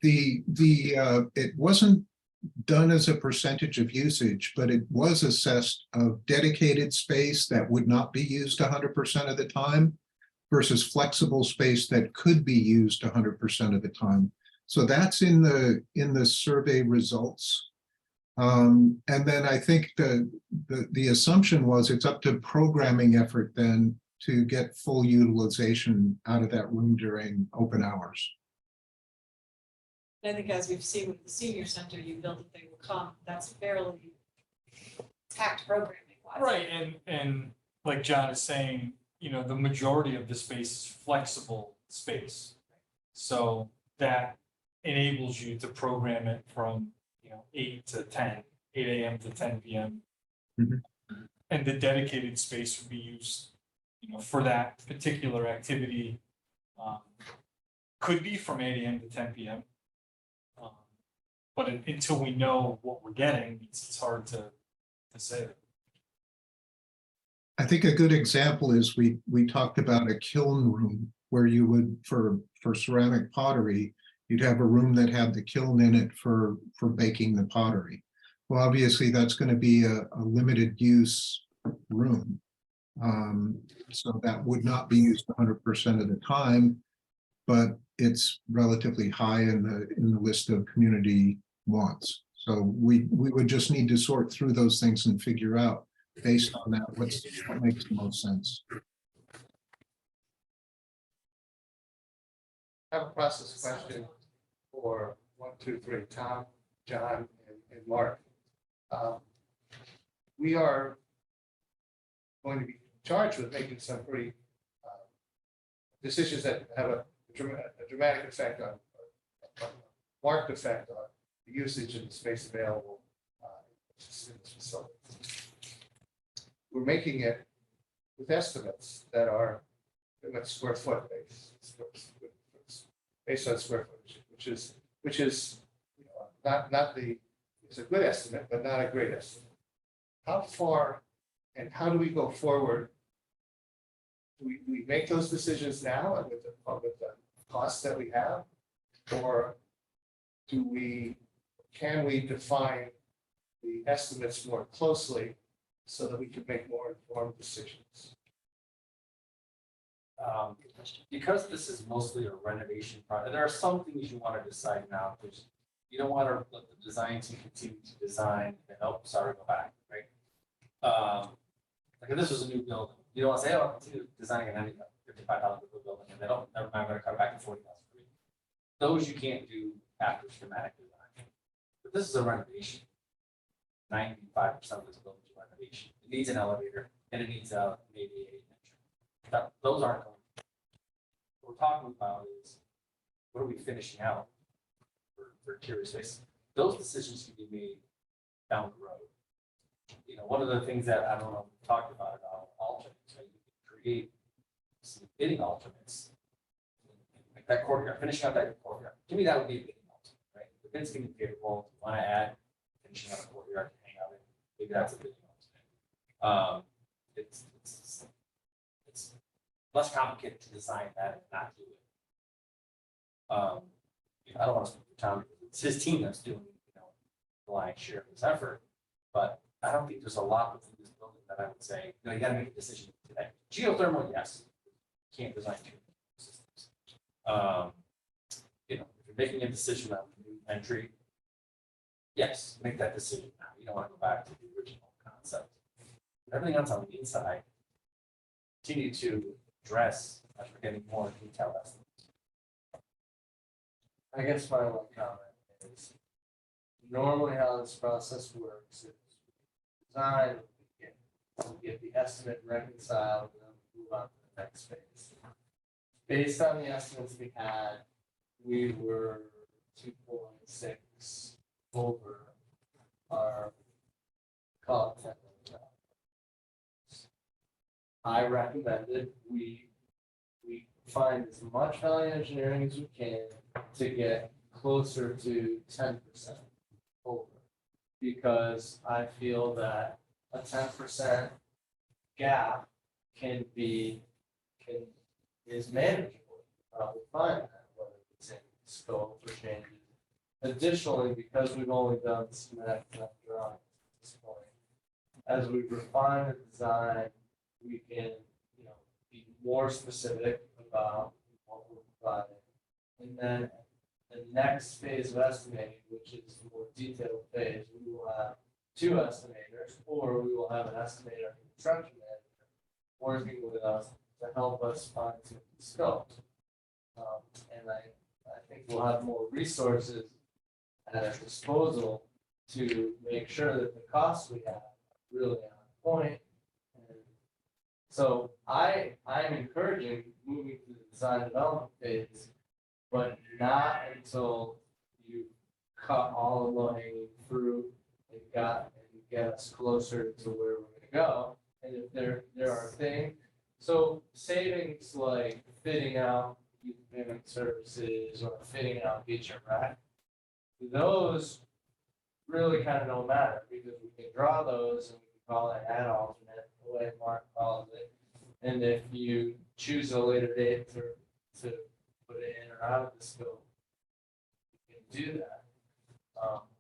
It wasn't done as a percentage of usage, but it was assessed of dedicated space that would not be used 100% of the time versus flexible space that could be used 100% of the time. So that's in the survey results. And then I think the assumption was it's up to programming effort then to get full utilization out of that room during open hours. I think as we've seen with the senior center, you build it, they will come, that's fairly tact programming wise. Right, and like John is saying, the majority of the space is flexible space. So that enables you to program it from, 8 to 10, 8 a.m. to 10 p.m. Mhm. And the dedicated space would be used, for that particular activity. Could be from 8 a.m. to 10 p.m. But until we know what we're getting, it's hard to say. I think a good example is we talked about a kiln room where you would, for ceramic pottery, you'd have a room that had the kiln in it for baking the pottery. Well, obviously that's going to be a limited use room. So that would not be used 100% of the time, but it's relatively high in the list of community wants. So we would just need to sort through those things and figure out based on that what makes the most sense. I have a process question for 1, 2, 3, Tom, John, and Mark. We are going to be charged with making some pretty decisions that have a dramatic effect on, marked effect on the usage and the space available in this facility. We're making it with estimates that are square foot based on square footage, which is not the, it's a good estimate, but not a great estimate. How far and how do we go forward? Do we make those decisions now and with the costs that we have, or can we define the estimates more closely so that we can make more informed decisions? Because this is mostly a renovation project, there are some things you want to decide now, because you don't want to let the design team continue to design and go back, right? Like if this was a new building, you don't want to say, oh, continue designing an $55 building, and never mind, I'm going to cut back to $40,000. Those you can't do after schematic design. But this is a renovation. 95% of this building is renovation. It needs an elevator and it needs a maybe entry. Those aren't going. What we're talking about is what are we finishing out for interior space? Those decisions can be made down the road. One of the things that I don't know if we talked about alternates, right? You can create some bidding alternates. Like that courtyard, finishing out that courtyard. To me, that would be a bidding alternate, right? The bids can be favorable. If you want to add finishing out a courtyard to hang out in, maybe that's a bidding alternate. It's less complicated to design that and not do it. I don't want to speak for Tom because it's his team that's doing, the lion's share of this effort, but I don't think there's a lot within this building that I would say, you got to make a decision today. Geothermal, yes. Can't design two systems. If you're making a decision on the new entry, yes, make that decision now. You don't want to go back to the original concept. Everything else on the inside, continue to address as we're getting more detailed estimates. I guess my one comment is normally how this process works is design, we get the estimate reconciled, and then we move on to the next phase. Based on the estimates we had, we were 2.6 over our call it $10 million. I recommended we find as much value engineering as we can to get closer to 10% over. Because I feel that a 10% gap is manageable. We find that whether it's in scope or changes. Additionally, because we've only done schematic drawings at this point, as we refine the design, we can, be more specific about what we're providing. And then the next phase of estimating, which is the more detailed phase, we will have 2 estimators, or we will have an estimator and construction manager working with us to help us fine tune the scope. And I think we'll have more resources at our disposal to make sure that the costs we have are really on point. And so I'm encouraging moving to the design development phase, but not until you cut all the low-hanging fruit and get us closer to where we're gonna go. And if there are things, so savings like fitting out youth payment services or fitting out beach and rec, those really kind of don't matter because we can draw those and we can call it an alternate, the way Mark calls it. And if you choose a later date to put it in or out of the scope, you can do that.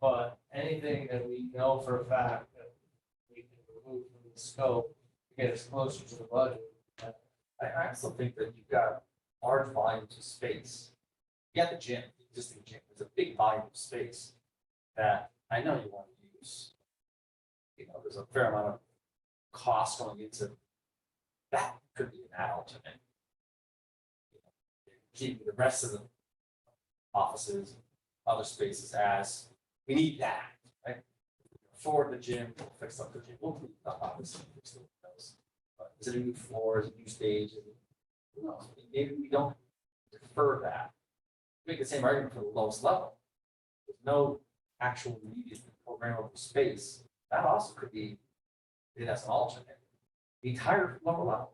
But anything that we know for a fact that we can remove from the scope to get us closer to the budget. I also think that you've got large volumes of space. You got the gym, the existing gym, there's a big volume of space that I know you want to use. There's a fair amount of cost going into that, could be an alternate. Keeping the rest of the offices, other spaces as, we need that, right? For the gym, we'll fix up the gym, we'll clean up obviously, fix the windows. But is it a new floor, is it a new stage? Who knows? Maybe we don't defer that. Make the same argument for the lowest level. There's no actual immediate programmable space. That also could be, it as an alternate, the entire lower level.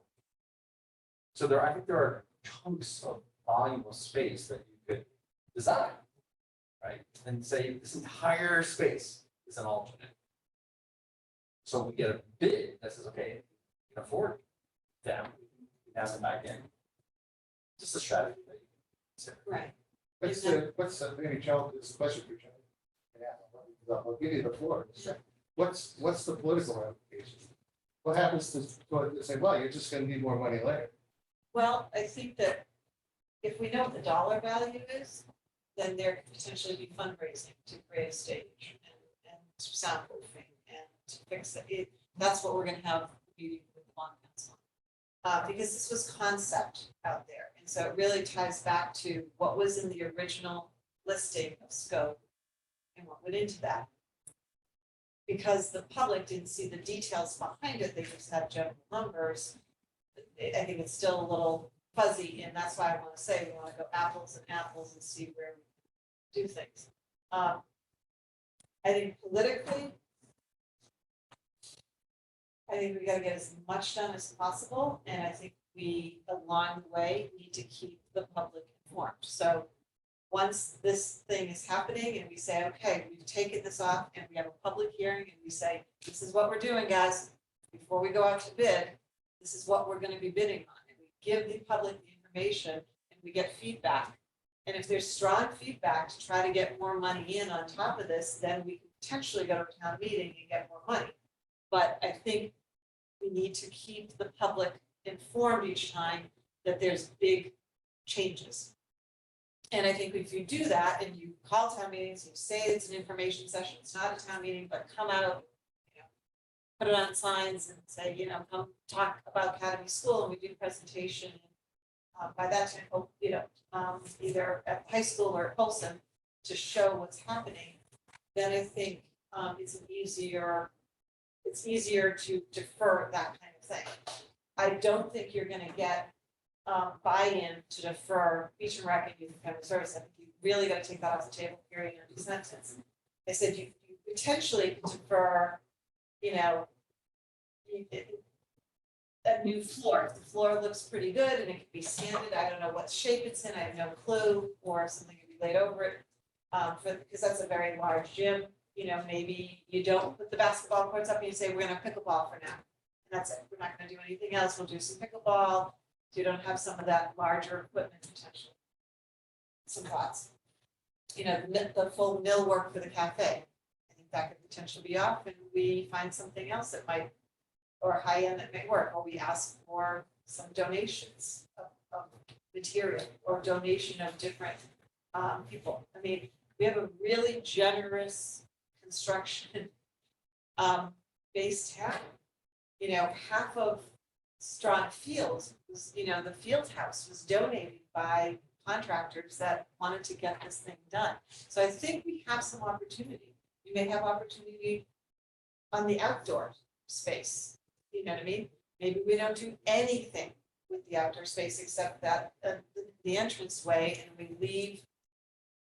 So I think there are chunks of volume of space that you could design, right? And say this entire space is an alternate. So we get a bid that says, okay, we can afford them, we can ask them back in. Just a strategy that you can consider. What's maybe Joe, this is a question for Joe. Yeah, I'll give you the floor. What's the political ramifications? What happens to say, well, you're just gonna need more money later? Well, I think that if we know what the dollar value is, then there could potentially be fundraising to create a stage and soundproofing and to fix it. That's what we're gonna have a meeting with the bond council. Because this was concept out there. And so it really ties back to what was in the original listing of scope and what went into that. Because the public didn't see the details behind it, they just had general numbers. I think it's still a little fuzzy, and that's why I want to say we want to go apples and apples and see where we do things. I think politically, I think we got to get as much done as possible, and I think we, along the way, need to keep the public informed. So once this thing is happening and we say, okay, we've taken this off and we have a public hearing and we say, this is what we're doing, guys, before we go out to bid, this is what we're going to be bidding on. And we give the public the information and we get feedback. And if there's strong feedback to try to get more money in on top of this, then we can potentially go to a town meeting and get more money. But I think we need to keep the public informed each time that there's big changes. And I think if you do that and you call town meetings, you say it's an information session, it's not a town meeting, but come out, put it on signs and say, you know, come talk about Academy School, and we do presentation. By that time, you know, either at high school or at Folsom, to show what's happening, then I think it's easier to defer that kind of thing. I don't think you're gonna get buy-in to defer beach and rec and youth and family service. I think you really gotta take that off the table, period, and sentence. I said you potentially could defer, you know, a new floor. The floor looks pretty good and it could be sanded. I don't know what shape it's in. I have no clue, or something could be laid over it. Because that's a very large gym, you know, maybe you don't put the basketball courts up and you say, we're gonna have pickleball for now. And that's it. We're not gonna do anything else. We'll do some pickleball. So you don't have some of that larger equipment potential. Some thoughts. You know, the full millwork for the cafe. I think that could potentially be off, and we find something else that might, or high end that may work, or we ask for some donations of material or donation of different people. I mean, we have a really generous construction based town. You know, half of Strong Field was, you know, the field house was donated by contractors that wanted to get this thing done. So I think we have some opportunity. We may have opportunity on the outdoor space. You know what I mean? Maybe we don't do anything with the outdoor space except that the entranceway, and we leave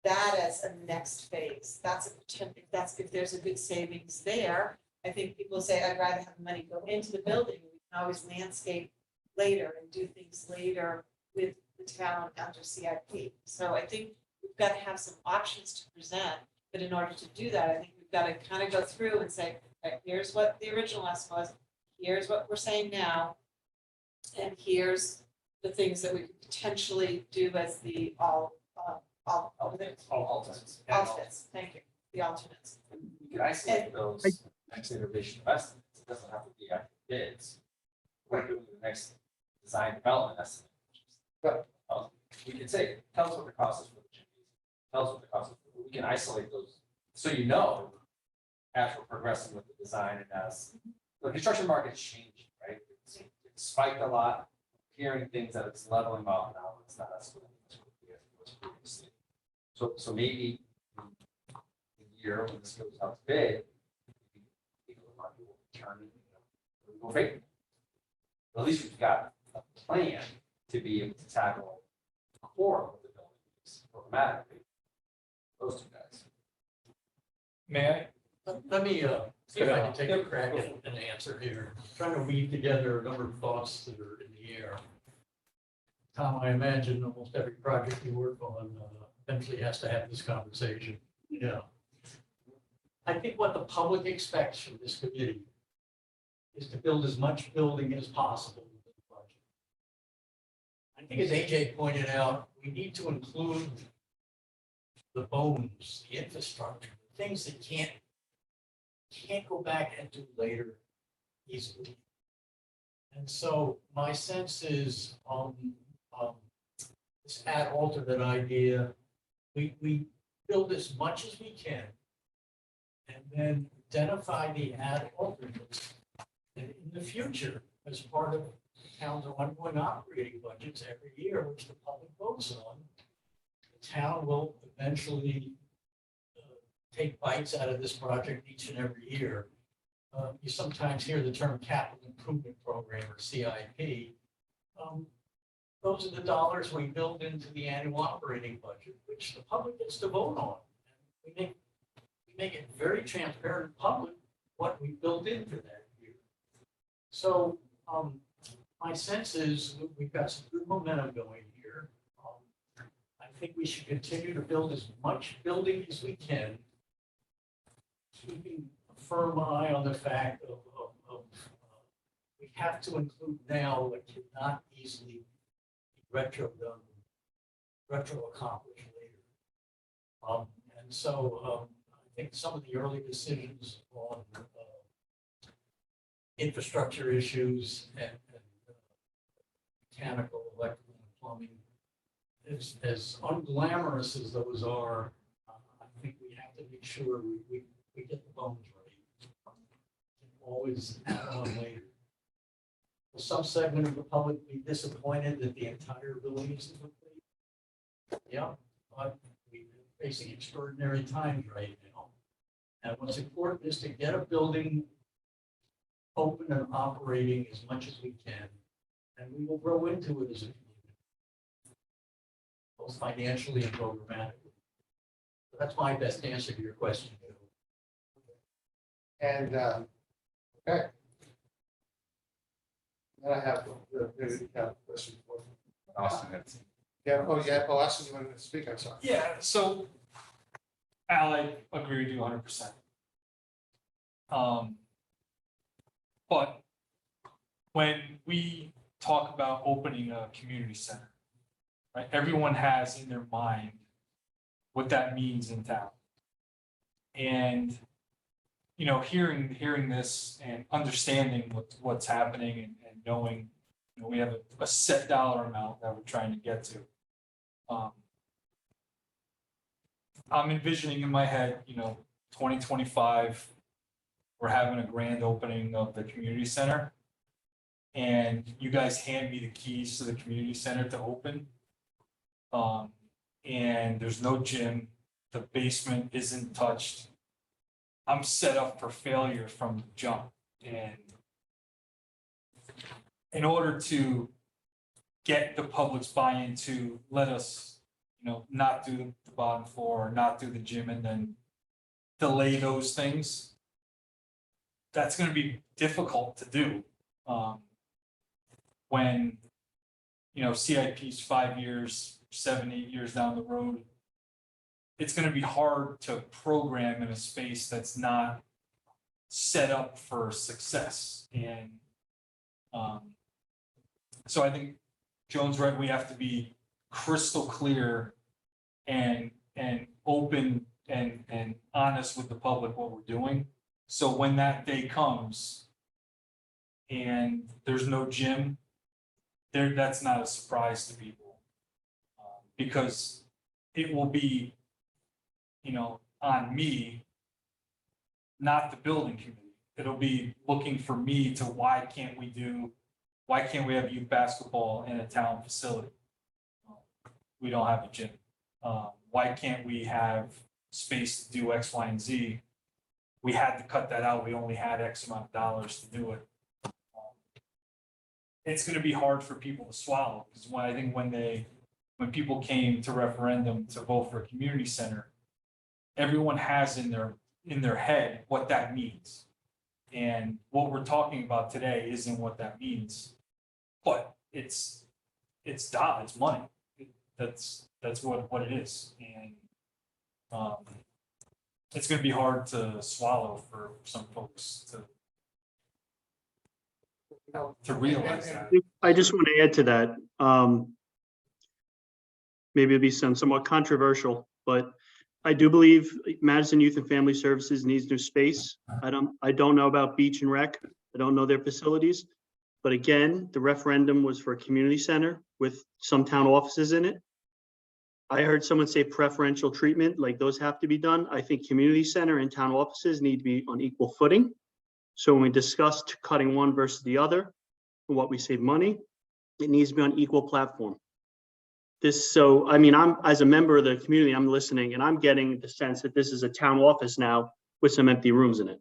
that as a next phase. That's a potential. If there's a good savings there. I think people say, I'd rather have the money go into the building. We can always landscape later and do things later with the town under CIP. So I think we've got to have some options to present. But in order to do that, I think we've got to kind of go through and say, okay, here's what the original ask was. Here's what we're saying now. And here's the things that we could potentially do as the alternates. Thank you. The alternates. You can isolate those next innovation estimates. It doesn't have to be after bids. We're doing the next design development estimate. We can say, tell us what the cost is for the chimneys. Tell us what the cost is. We can isolate those, so you know, as we're progressing with the design and as the construction market's changing, right? It's spiked a lot. Hearing things that it's leveling off now. It's not as quickly as it was previously. So maybe the year when this goes out to bid, people will turn it, go fake. At least we've got a plan to be able to tackle the core of the building needs programmatically. Those two guys. May I? Let me see if I can take a crack at an answer here. Trying to weave together a number of thoughts that are in the air. Tom, I imagine almost every project you work on eventually has to have this conversation. Yeah. I think what the public expects from this committee is to build as much building as possible within the budget. I think as AJ pointed out, we need to include the bones, the infrastructure, the things that can't go back and do later easily. And so my sense is this ad alternate idea, we build as much as we can and then identify the ad alternates. And in the future, as part of the town's ongoing operating budgets every year, which the public votes on, the town will eventually take bites out of this project each and every year. You sometimes hear the term capital improvement program or CIP. Those are the dollars we build into the annual operating budget, which the public gets to vote on. And we make it very transparent and public what we built in for that year. So my sense is we've got some good momentum going here. I think we should continue to build as much building as we can, keeping a firm eye on the fact of we have to include now what cannot easily be retro accomplished later. And so I think some of the early decisions on infrastructure issues and mechanical, electrical, and plumbing, as unglamorous as those are, I think we have to make sure we get the bones right. always add on later. Will some segment of the public be disappointed that the entire building isn't complete? Yeah, but we're facing extraordinary times right now. And what's important is to get a building open and operating as much as we can, and we will grow into it as a community, both financially and programmatically. So that's my best answer to your question, Joe. And, okay. Then I have a question for Austin, it's, yeah, oh, Austin, you wanted to speak, I'm sorry. Yeah, so Al, I agree with you 100%. But when we talk about opening a community center, right, everyone has in their mind what that means in town. And, you know, hearing this and understanding what's happening and knowing, you know, we have a set dollar amount that we're trying to get to. I'm envisioning in my head, you know, 2025, we're having a grand opening of the community center. And you guys hand me the keys to the community center to open. And there's no gym, the basement isn't touched. I'm set up for failure from the jump. And in order to get the public's buy-in to let us, you know, not do the bottom floor, or not do the gym, and then delay those things, that's going to be difficult to do. When, you know, CIP's 5 years, 7, 8 years down the road, it's going to be hard to program in a space that's not set up for success. And so I think Joan's right. We have to be crystal clear and open and honest with the public what we're doing. So when that day comes and there's no gym, that's not a surprise to people, because it will be, you know, on me, not the building committee. It'll be looking for me to why can't we have youth basketball in a town facility? We don't have a gym. Why can't we have space to do X, Y, and Z? We had to cut that out. We only had X amount of dollars to do it. It's going to be hard for people to swallow, because when people came to referendum to vote for a community center, everyone has in their head what that means. And what we're talking about today isn't what that means, but it's money. That's what it is. And it's going to be hard to swallow for some folks to realize that. I just want to add to that. Maybe it'll be somewhat controversial, but I do believe Madison Youth and Family Services needs new space. I don't know about Beach and Rec. I don't know their facilities. But again, the referendum was for a community center with some town offices in it. I heard someone say preferential treatment, like those have to be done. I think community center and town offices need to be on equal footing. So when we discussed cutting one versus the other, and what we save money, it needs to be on equal platform. So, I mean, I'm, as a member of the community, I'm listening and I'm getting the sense that this is a town office now with some empty rooms in it.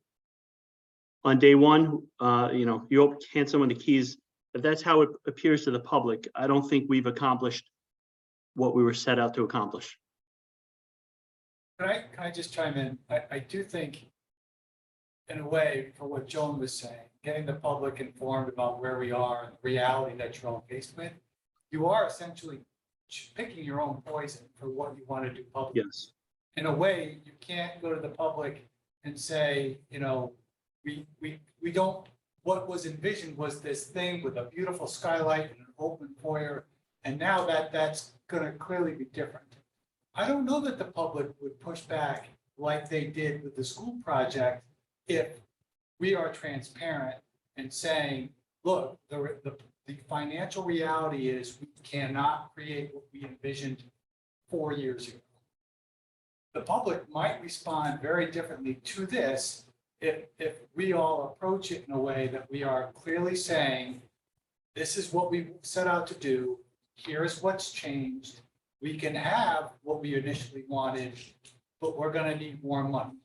On day one, you know, you hand someone the keys. If that's how it appears to the public, I don't think we've accomplished what we were set out to accomplish. Can I just chime in? I do think, in a way, for what Joan was saying, getting the public informed about where we are and the reality that you're all faced with, you are essentially picking your own poison for what you want to do publicly. Yes. In a way, you can't go to the public and say, you know, we don't, what was envisioned was this thing with a beautiful skylight and an open foyer, and now that's going to clearly be different. I don't know that the public would push back like they did with the school project if we are transparent and saying, look, the financial reality is we cannot create what we envisioned 4 years ago. The public might respond very differently to this if we all approach it in a way that we are clearly saying, this is what we set out to do, here's what's changed. We can have what we initially wanted, but we're gonna need more money.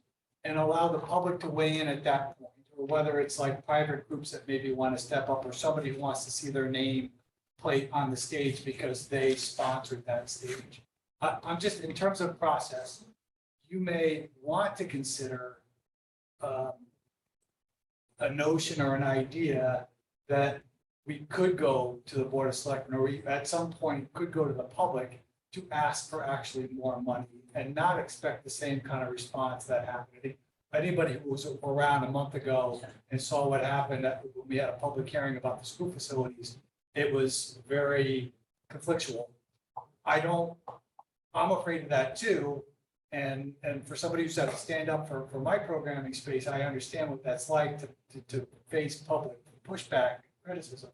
And allow the public to weigh in at that point, or whether it's like private groups that maybe want to step up, or somebody who wants to see their name plate on the stage because they sponsored that stage. I'm just, in terms of process, you may want to consider a notion or an idea that we could go to the Board of Selectmen, or we at some point could go to the public to ask for actually more money and not expect the same kind of response that happened. I think anybody who was around a month ago and saw what happened when we had a public hearing about the school facilities, it was very conflictual. I'm afraid of that too. And for somebody who's had to stand up for my programming space, I understand what that's like to face public pushback, criticism.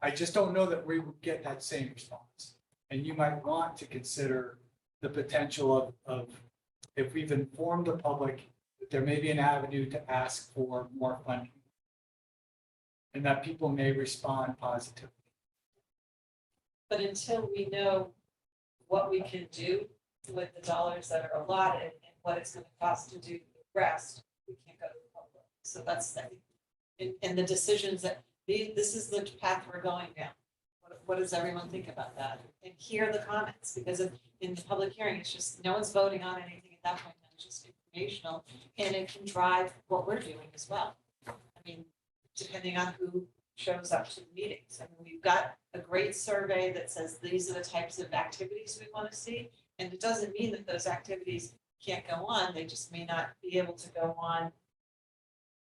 I just don't know that we would get that same response. And you might want to consider the potential of if we've informed the public that there may be an avenue to ask for more funding. And that people may respond positively. But until we know what we can do with the dollars that are allotted and what it's gonna cost to do the rest, we can't go to the public. So that's, I think, and the decisions that, this is the path we're going down. What does everyone think about that? And hear the comments, because in the public hearing, it's just, no one's voting on anything at that point, it's just informational, and it can drive what we're doing as well. I mean, depending on who shows up to the meetings. I mean, we've got a great survey that says these are the types of activities we want to see. And it doesn't mean that those activities can't go on. They just may not be able to go on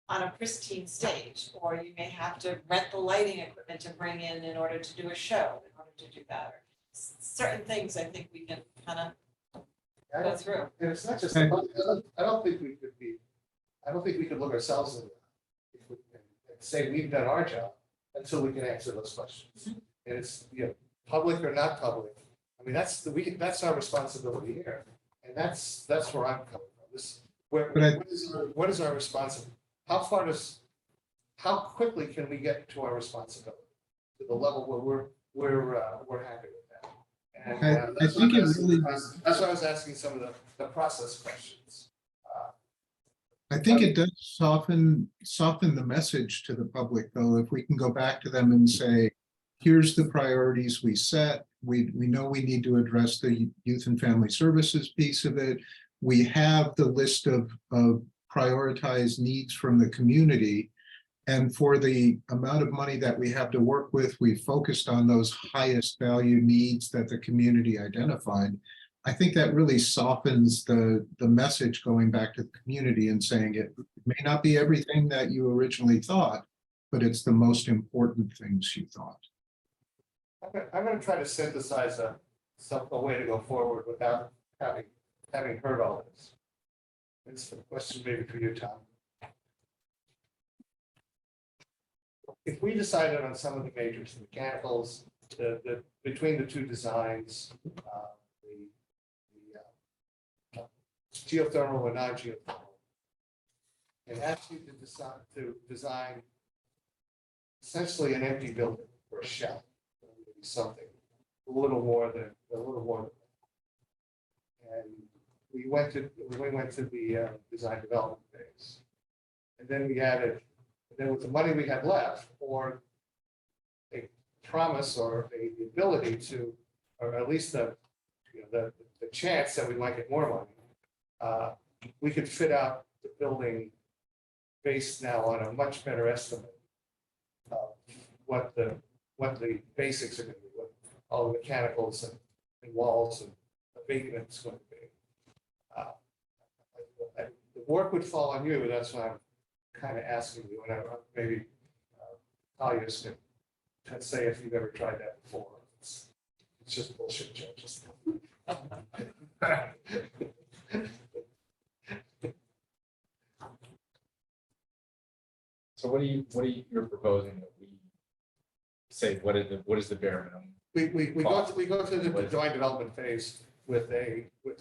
a pristine stage, or you may have to rent the lighting equipment to bring in order to do a show, in order to do that. Or certain things I think we can kind of go through. And it's not just, I don't think we could look ourselves in the eye and say we've done our job until we can answer those questions. And it's, public or not public. I mean, that's our responsibility here. And that's where I'm coming from. What is our responsibility? How quickly can we get to our responsibility to the level where we're happy with that? And I think it really, that's why I was asking some of the process questions. I think it does soften the message to the public, though, if we can go back to them and say, here's the priorities we set. We know we need to address the youth and family services piece of it. We have the list of prioritized needs from the community. And for the amount of money that we have to work with, we focused on those highest value needs that the community identified. I think that really softens the message going back to the community and saying it may not be everything that you originally thought, but it's the most important things you thought. I'm going to try to synthesize a way to go forward without having heard all this. It's a question maybe for you, Tom. If we decided on some of the majors, the mechanicals, between the two designs, the geothermal and non-geothermal, and asked you to design essentially an empty building or a shell, something a little more than. And we went to the design development phase, and then we added. Then with the money we had left, or a promise or the ability to, or at least the chance that we might get more money, we could fit out the building based now on a much better estimate of what the basics are going to be, what all the mechanicals and walls and abatement is going to be. The work would fall on you, that's why I'm kind of asking you, and maybe Talia's can say if you've ever tried that before. It's just bullshit, judges. So what are you're proposing that we say, what is the bare minimum? We go to the joint development phase with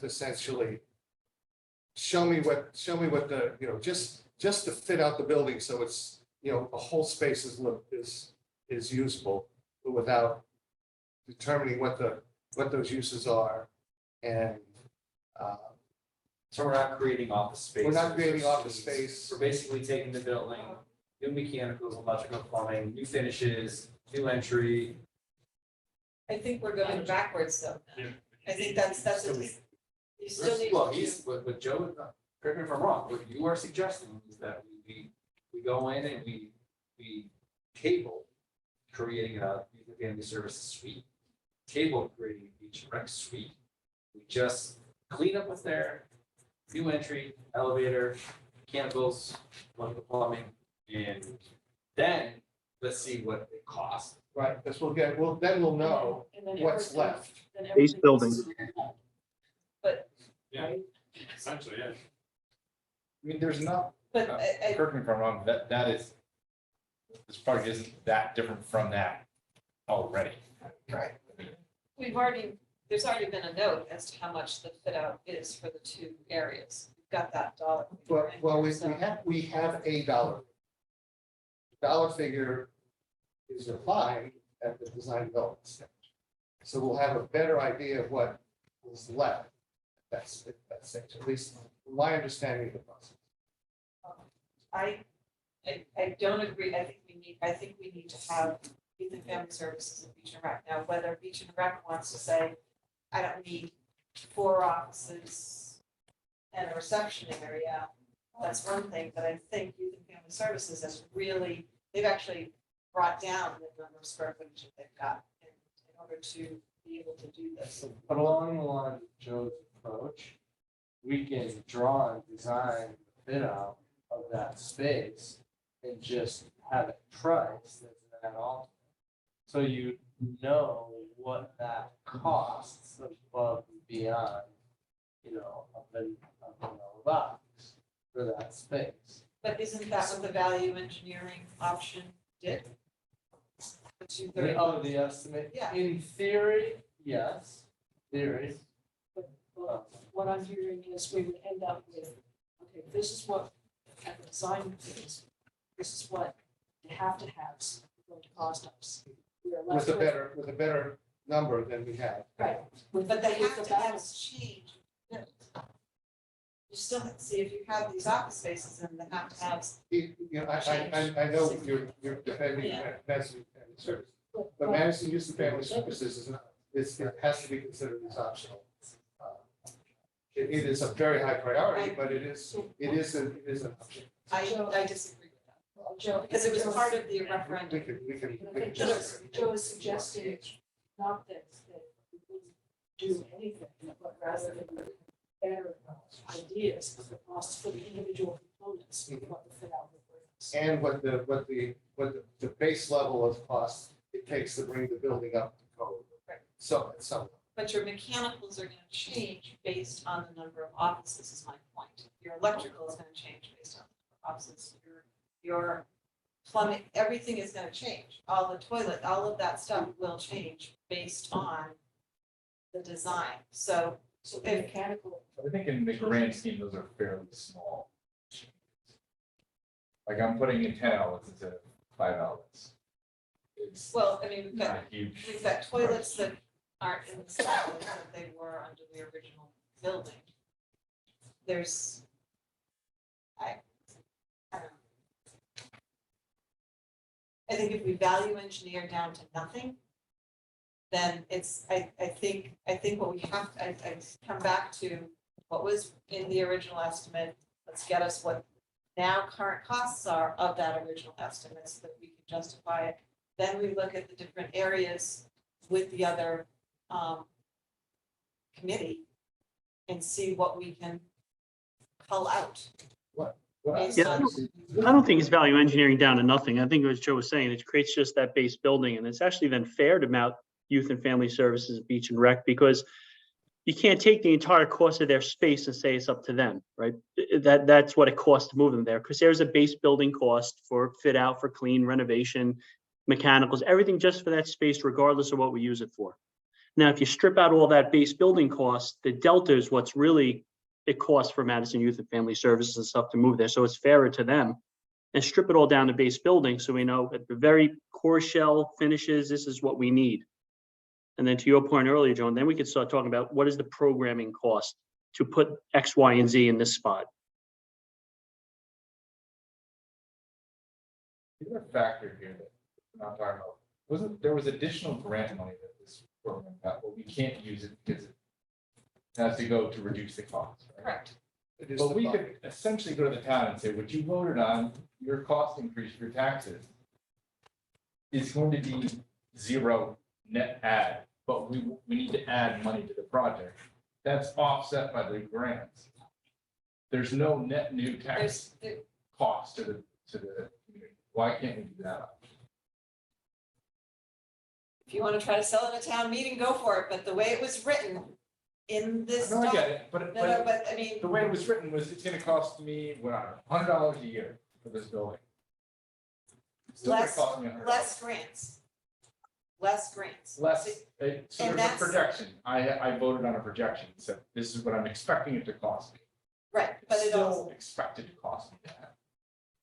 essentially show me what the, just to fit out the building, so it's, you know, the whole space is usable, but without determining what those uses are. And, So we're not creating office space. we're not creating office space. We're basically taking the building, new mechanicals, electrical, plumbing, new finishes, new entry. I think we're going backwards though. I think that's, you still need Well, to do. he's, what Joe, correct me if I'm wrong, what you are suggesting is that we go in and we table creating a family services suite, table creating a beach and rec suite. We just clean up what's there, new entry, elevator, mechanicals, electrical plumbing, and then let's see what it costs. Right, because then we'll know And then what's everything- left. then Base everything building. is- But, Yeah, essentially, yeah. I mean, there's not, but correct me if I'm wrong, that is, this project isn't that different from that already. Right. there's already been a note as to how much the fit out is for the two areas. We've got that dollar. figure in Well, here, we so- have a dollar. Dollar figure is defined at the design development stage. So we'll have a better idea of what is left. That's stage, at least from my understanding of the process. I don't agree. I think we need to have youth and family services and Beach and Rec. Now, whether Beach and Rec wants to say, I don't need 4 offices and a reception area, that's one thing, but I think youth and family services has really, they've actually brought down the number of square footage that they've got in order to be able to do this. But along the line of Joe's approach, we can draw and design the fit out of that space and just have it priced as an add-on. So you know what that costs above and beyond, a box for that space. But isn't that what the value engineering option did? The 230. Oh, the estimate? Yeah. In theory, yes, theory. But what I'm hearing is we would end up with, okay, this is what, at the design phase, this is what the have-to-haves are going to cost us. We are left With a better number than we have. Right. With But they with have the to have balance. change. You still have to see if you have these office spaces and the have to have. I know you're defending Yeah. Madison Family Services, but Madison Youth and Family Services is not, it has to be considered as optional. It is a very high priority, but it is an option. I disagree with that. Joe, Because it was part of the referendum. We can. I think Joe is suggesting not that we wouldn't do anything, but rather that we better ideas of the costs for the individual components, what the fit out would bring us. And what the base level of cost it takes to bring the building up to code. Right. So, But your mechanicals are gonna change based on the number of offices is my point. Your electrical is gonna change based on the number of offices. Your plumbing, everything is gonna change. All the toilet, all of that stuff will change based on the design. So So the mechanical, I think in the grand scheme, those are fairly small. Like I'm putting in 10 outlets instead of 5 outlets. It's well, I mean, not huge. we've got toilets that aren't in the size that they were under the original building. There's, I don't know. I think if we value engineer down to nothing, then it's, I think what we have, I come back to what was in the original estimate. Let's get us what now current costs are of that original estimate so that we can justify it. Then we look at the different areas with the other committee and see what we can cull out. Based Yeah, on, I don't think it's value engineering down to nothing. I think as Joe was saying, it creates just that base building, and it's actually then fair to Mount Youth and Family Services, Beach and Rec, because you can't take the entire cost of their space and say it's up to them, right? That's what it costs to move them there, because there's a base building cost for fit out, for clean renovation, mechanicals, everything just for that space, regardless of what we use it for. Now, if you strip out all that base building cost, the delta is what's really it costs for Madison Youth and Family Services and stuff to move there. So it's fairer to them. And strip it all down to base building, so we know at the very core shell finishes, this is what we need. And then to your point earlier, Joan, then we could start talking about what is the programming cost to put X, Y, and Z in this spot. The other factor here that I'm not talking about, there was additional grant money that this program got, but we can't use it because it has to go to reduce the cost. Right? Correct. It is But the we thought. could essentially go to the town and say, what you voted on, your cost increase for taxes is going to be zero net add, but we need to add money to the project. That's offset by the grants. There's no net new tax cost to the community. Why can't we do that? If you want to try to sell it at a town meeting, go for it, but the way it was written in this. No, I get it, but But I mean, the way it was written was it's gonna cost me, what, $100 a year for this building. It's still gonna cost me $100. less grants. Less grants. Less, so And there's a that's- projection. I voted on a projection, so this is what I'm expecting it to cost me. Right, but it Still also, expected to cost me that.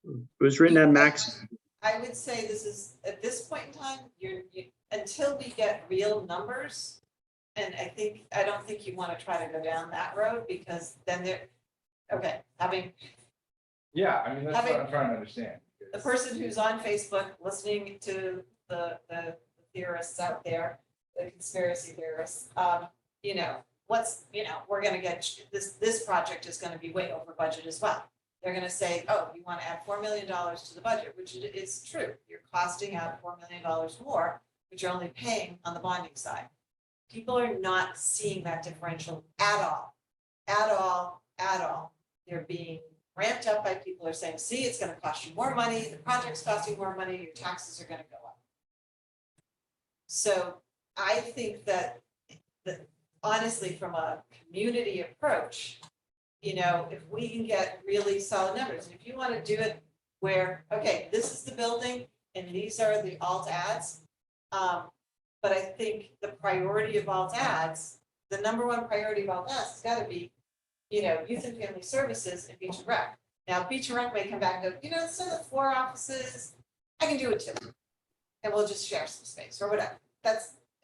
It was written at max. I would say this is, at this point in time, until we get real numbers. And I don't think you want to try to go down that road because then Yeah, I mean, that's what Having- I'm trying to understand. the person who's on Facebook listening to the theorists out there, the conspiracy theorists, we're gonna get, this project is gonna be way over budget as well. They're gonna say, oh, you wanna add $4 million to the budget, which is true. You're costing out $4 million more, but you're only paying on the bonding side. People are not seeing that differential at all, at all, at all. They're being ramped up by people who are saying, see, it's gonna cost you more money, the project's costing more money, your taxes are gonna go up. So I think that honestly, from a community approach, if we can get really solid numbers, if you wanna do it where, okay, this is the building and these are the alt ads. But I think the priority of alt ads, the number one priority of alt ads has gotta be, youth and family services and beach and rec. Now, beach and rec may come back and go, instead of 4 offices, I can do it 2. And we'll just share some space or whatever.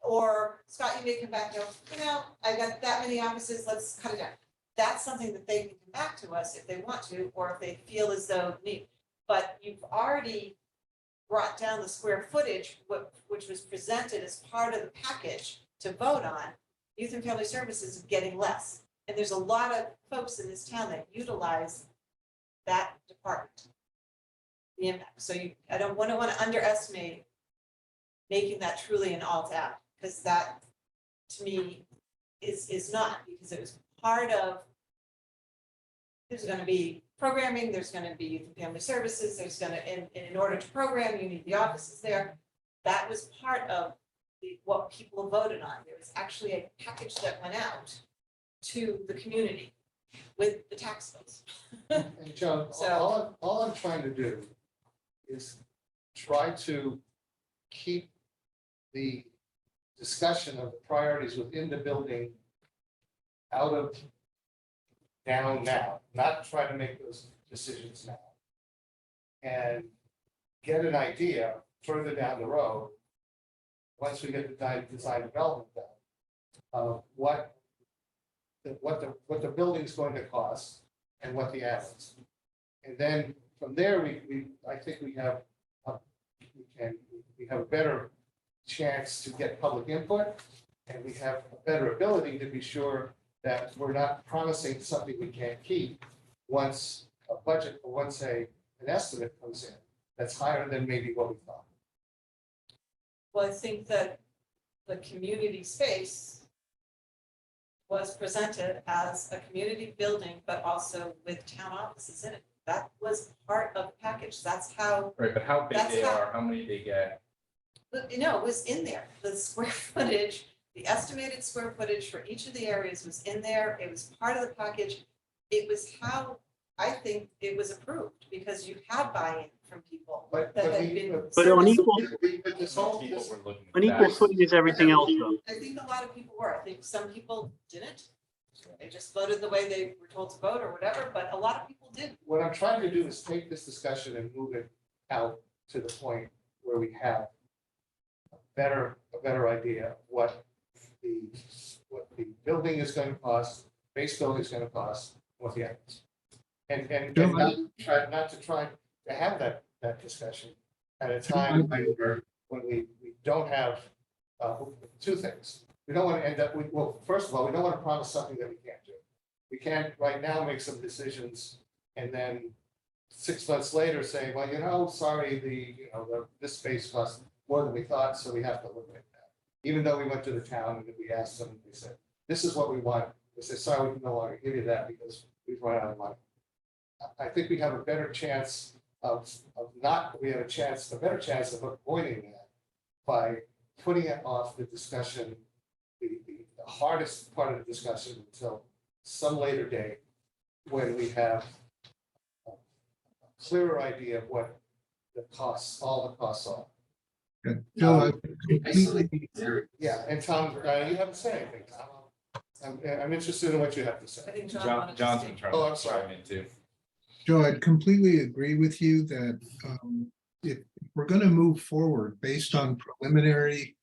Or Scott, you may come back and go, I got that many offices, let's cut it down. That's something that they can come back to us if they want to, or if they feel as though need. But you've already brought down the square footage, which was presented as part of the package to vote on. Youth and family services is getting less. And there's a lot of folks in this town that utilize that department. The impact. So I don't want to underestimate making that truly an alt ad, because that to me is not, because it was part of, there's going to be programming, there's going to be youth and family services, there's going to, in order to program, you need the offices there. That was part of what people voted on. There was actually a package that went out to the community with the tax bills. And Joan, all I'm trying to do is try to keep the discussion of the priorities within the building out of down now, not try to make those decisions now. And get an idea further down the road, once we get the design development done, of what the building's going to cost and what the assets. And then from there, I think we have a better chance to get public input, and we have a better ability to be sure that we're not promising something we can't keep once a budget, or once an estimate comes in that's higher than maybe what we thought. Well, I think that the community space was presented as a community building, but also with town offices in it. That was part of the package. That's how, Right, but how big That's they how- are, how many they get. it was in there. The square footage, the estimated square footage for each of the areas was in there. It was part of the package. It was how I think it was approved, because you had buy-in from people But that had we- been. But on equal, but this whole, People this, were looking on at equal that. footing is everything else, though. I think a lot of people were. I think some people didn't. They just voted the way they were told to vote or whatever, but a lot of people didn't. What I'm trying to do is take this discussion and move it out to the point where we have a better idea of what the building is going to cost, base building is going to cost, what the others. And not to try to have that discussion at a time when we don't have two things. We don't want to end up with, well, first of all, we don't want to promise something that we can't do. We can't right now make some decisions and then 6 months later say, well, sorry, this space costs more than we thought, so we have to eliminate that. Even though we went to the town and we asked them, they said, this is what we want. They said, sorry, we can no longer give you that because we've run out of money. I think we have a better chance of better chance of avoiding that by putting it off the discussion, the hardest part of the discussion until some later date when we have a clearer idea of what all the costs are. Good. Phil, I completely, Yeah, and Tom, you haven't said anything, Tom. I'm interested in what you have to I say. think John wanted to John's speak. been trying Oh, I'm to sorry. chime in too. Joe, I'd completely agree with you that if we're going to move forward based on preliminary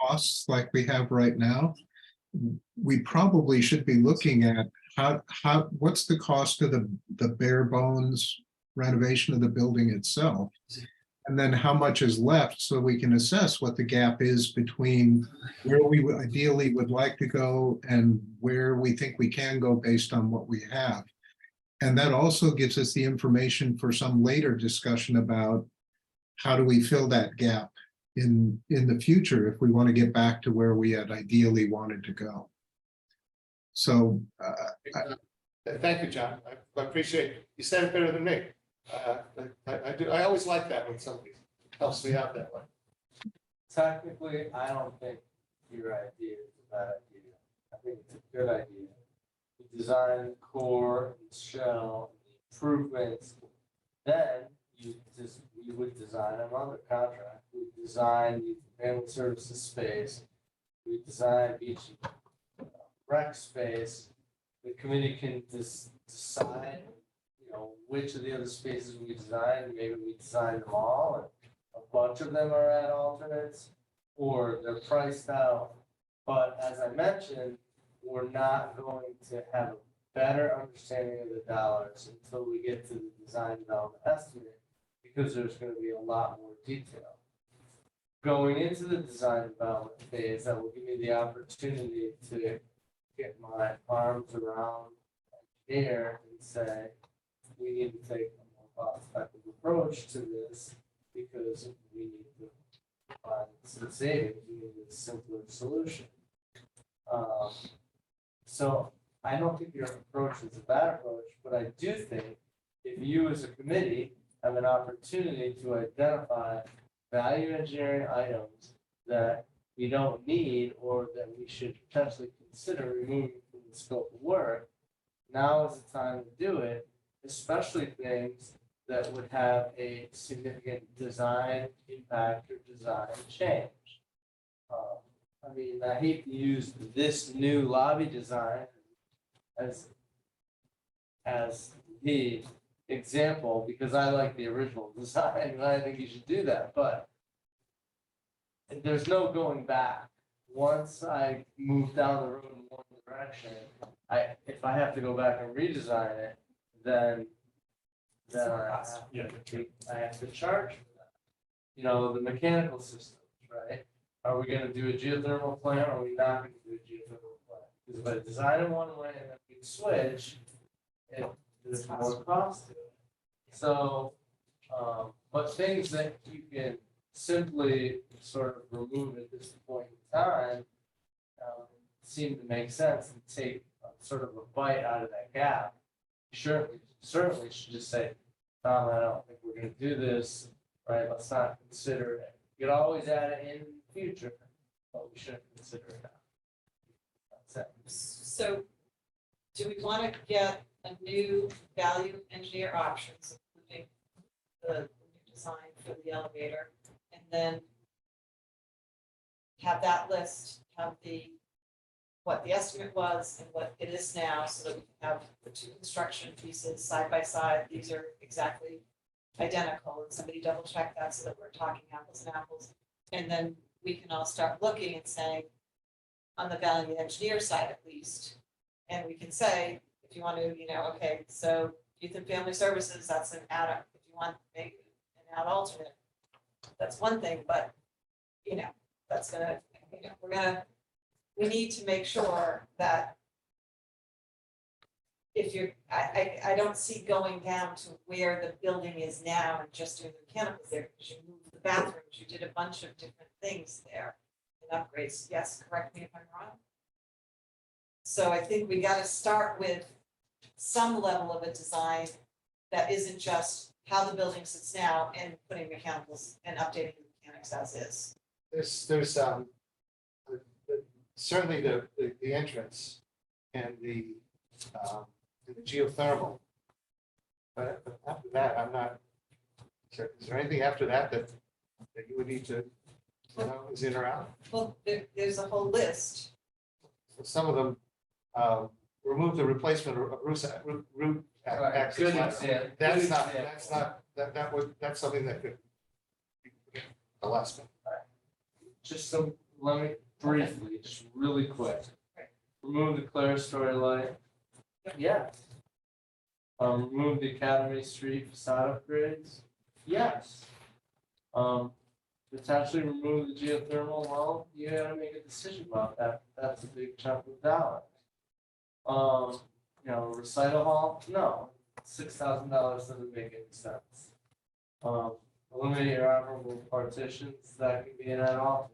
costs like we have right now, we probably should be looking at what's the cost of the bare bones renovation of the building itself, and then how much is left so we can assess what the gap is between where we ideally would like to go and where we think we can go based on what we have. And that also gives us the information for some later discussion about how do we fill that gap in the future if we want to get back to where we had ideally wanted to go. So Thank you, John. I appreciate it. You said it better than me. I do. I always like that when somebody helps me out that way. Technically, I don't think your idea is a bad idea. I think it's a good idea. You design the core, the shell, the improvements, then you would design them under contract. We design the family services space. We design each rec space. The committee can decide, which of the other spaces we design. Maybe we design them all and a bunch of them are at alternates or they're priced out. But as I mentioned, we're not going to have a better understanding of the dollars until we get to the design development estimate, because there's going to be a lot more detail. Going into the design development phase, that will give me the opportunity to get my arms around here and say, we need to take a more cost-effective approach to this because we need to find some savings, we need a simpler solution. So I don't think your approach is a bad approach, but I do think if you as a committee have an opportunity to identify value engineering items that we don't need or that we should potentially consider removing from the scope of work, now is the time to do it, especially things that would have a significant design impact or design change. I hate to use this new lobby design as the example because I like the original design and I think you should do that, but there's no going back. Once I move down the road in one direction, if I have to go back and redesign it, then I have to charge for that. The mechanical systems, right? Are we gonna do a geothermal plant or are we not gonna do a geothermal plant? Because if I design it one way and then we switch, there's more cost to it. So, but things that you can simply sort of remove at this point in time seem to make sense and take sort of a bite out of that gap. Certainly should just say, Tom, I don't think we're gonna do this, right? Let's not consider it. You could always add it in the future, but we shouldn't consider it now. That's it. So do we want to get a new value engineer options, including the new design for the elevator, and then have that list, have the what the estimate was and what it is now, so that we can have the two construction pieces side by side. These are exactly identical, and somebody double check that so that we're talking apples and apples. And then we can all start looking and saying, on the value engineer side at least, and we can say, if you want to, okay, so youth and family services, that's an add-up. If you want to make an add alternate, that's one thing, but, that's gonna, we need to make sure that if you're, I don't see going down to where the building is now and just doing the mechanicals there, because you moved the bathrooms, you did a bunch of different things there and upgrades. Yes, correct me if I'm wrong. So I think we gotta start with some level of a design that isn't just how the building sits now and putting mechanicals and updating the mechanics as is. There's certainly the entrance and the geothermal. But after that, I'm not, is there anything after that that you would need to, is in or out? Well, there's a whole list. Some of them, remove the replacement of root access. Good ladder. example. That's something that could be the last one. Just so, let me briefly, just really quick. Remove the clerestory light. Yes. Remove the Academy Street facade upgrades. Yes. Potentially remove the geothermal. Well, you gotta make a decision about that. That's a big chunk of dollars. Recital hall, no, $6,000 doesn't make any sense. Eliminate your operable partitions, that could be an add-on,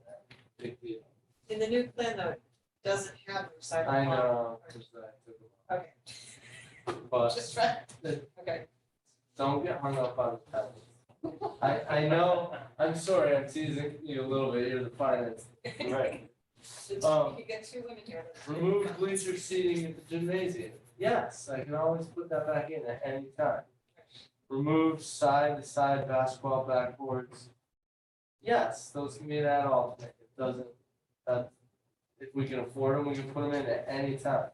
big deal. In the new plan though, it doesn't have a recycle. I hall. know, just that, Okay, but just right, okay. don't get hung up on the pennies. I know, I'm sorry, I'm teasing you a little bit, you're the finance, right? You get two women here. Remove bleacher seating at the gymnasium. Yes, I can always put that back in at any time. Remove side-to-side basketball backboards. Yes, those can be an add-on. It doesn't, if we can afford them, we can put them in at any time.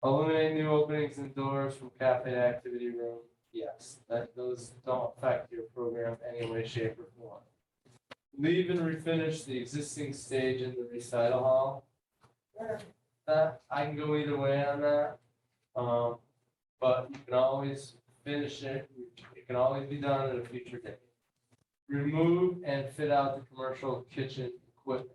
Eliminate new openings and doors from cafe to activity room. Yes, those don't affect your program any way, shape, or form. Leave and refinish the existing stage in the recital hall. That, I can go either way on that. But you can always finish it. It can always be done at a future date. Remove and fit out the commercial kitchen equipment.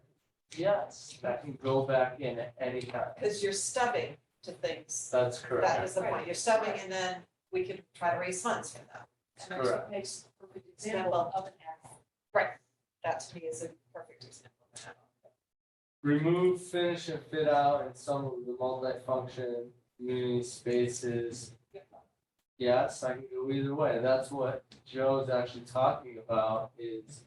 Yes, that can go back in at any time. Because you're stubbing to things. That's That correct. was the point. You're stubbing and then we can try to raise funds from that. And that's what makes a perfect example of an add-on. Right. That to me is a perfect example of that. Remove, finish, and fit out in some of the multi-function community spaces. Yes, I can go either way. That's what Joe's actually talking about is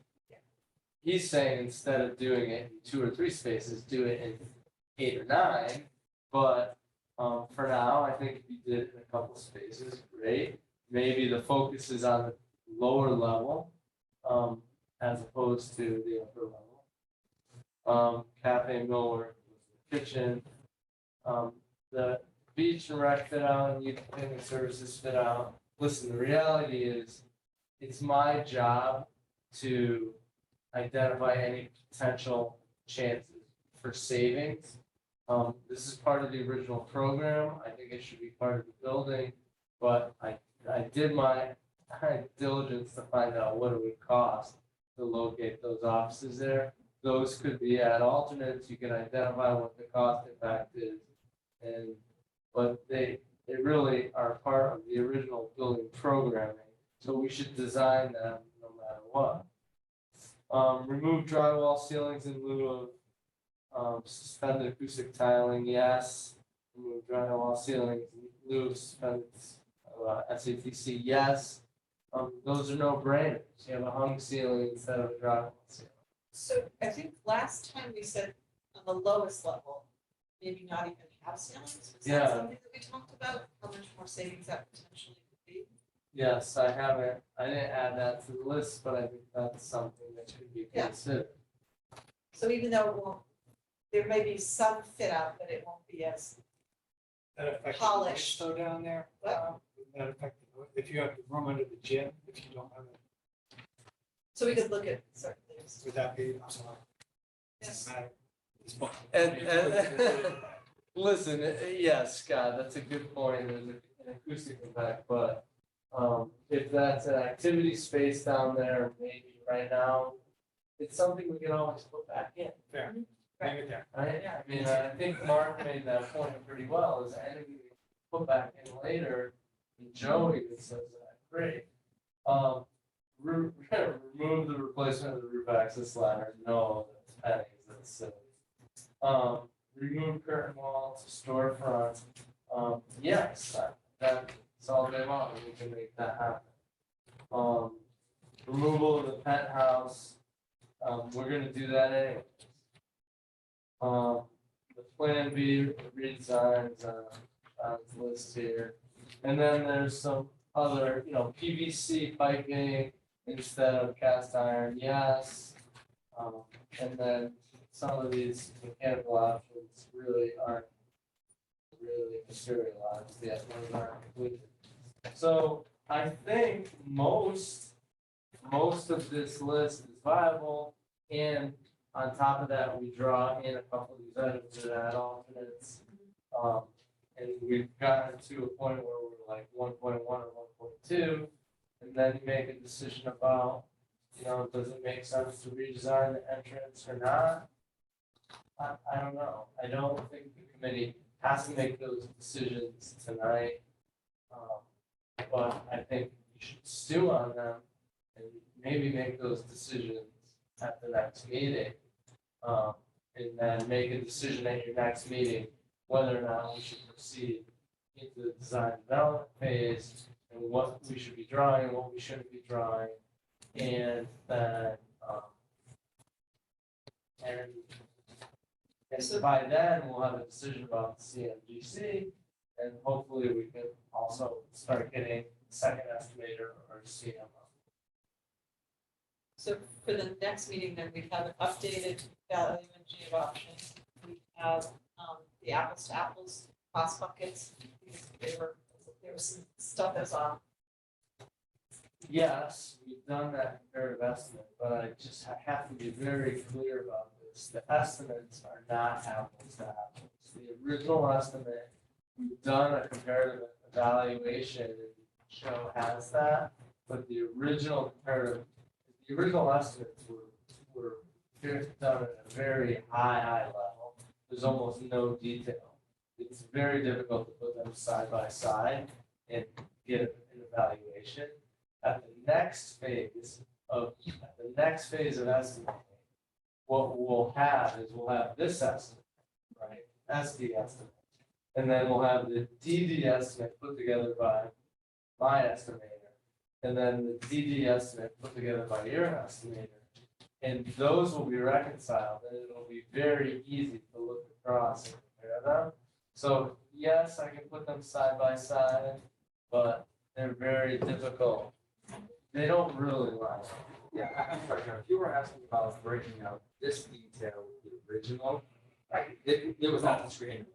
he's saying instead of doing it in 2 or 3 spaces, do it in 8 or 9. But for now, I think if you did it in a couple spaces, great. Maybe the focus is on the lower level as opposed to the upper level. Cafe, millwork, kitchen, the beach and rec fit out and youth family services fit out. Listen, the reality is it's my job to identify any potential chances for savings. This is part of the original program. I think it should be part of the building, but I did my diligence to find out what it would cost to locate those offices there. Those could be at alternates. You can identify what the cost impact is. But they really are part of the original building programming. So we should design them no matter what. Remove drywall ceilings in lieu of suspended acoustic tiling, yes. Remove drywall ceilings in lieu of suspended SATC, yes. Those are no brainers. You have a hung ceiling instead of a drywall ceiling. So I think last time we said on the lowest level, maybe not even have ceilings. Was Yeah. that something that we talked about? How much more savings that potentially could be? Yes, I didn't add that to the list, but I think that's something that should be Yeah. considered. So even though it won't there may be some fit out, but it won't be as, That affect Polished. So down there, What? would that affect, if you have the room under the gym, if you don't have it, so we could look at certain things. would that be, I'm sorry. Yes. Doesn't matter. It's fine. And listen, yes, Scott, that's a good point, there's an acoustic impact, but if that's an activity space down there, maybe right now, it's something we can always put back in. Fair, leave it there. I mean, I think Mark made that point pretty well, is anything we put back in later, and Joe even says that, great. Remove the replacement of the roof access ladder, no, that's pennies, that's silly. Remove curtain wall to storefront, yes, that's all day long, we can make that happen. Removal of the penthouse, we're gonna do that anyway. The Plan B redesigns, on the list here. And then there's some other, PVC piping instead of cast iron, yes. And then some of these mechanical options really aren't really materialized yet, those aren't completed. So I think most of this list is viable, and on top of that, we draw in a couple of these items that add alternates. And we've gotten to a point where we're like 1.1 or 1.2, and then you make a decision about, does it make sense to redesign the entrance or not? I don't know. I don't think the committee has to make those decisions tonight. But I think you should stew on them and maybe make those decisions at the next meeting. And then make a decision at your next meeting whether or not we should proceed into the design development phase and what we should be drawing, what we shouldn't be drawing. And then, and so by then we'll have a decision about the CMGC, and hopefully we can also start getting second estimator or CMO. So for the next meeting, then we have an updated value engineer option. We have the apples to apples cost buckets. There was some stuff that's on. Yes, we've done that comparative estimate, but I have to be very clear about this. The estimates are not apples to apples. The original estimate, we've done a comparative evaluation, and Joe has that, but the original estimates were done at a very high level. There's almost no detail. It's very difficult to put them side by side and get an evaluation. At the next phase of estimating, what we'll have is this estimate, right? SD estimate. And then we'll have the DD estimate put together by my estimator. And then the DD estimate put together by your estimator. And those will be reconciled, and it'll be very easy to look across and compare them. So yes, I can put them side by side, but they're very difficult. They don't really line up. Yeah, I'm sorry, John, if you were asking about breaking out this detail with the original, it was not the screen,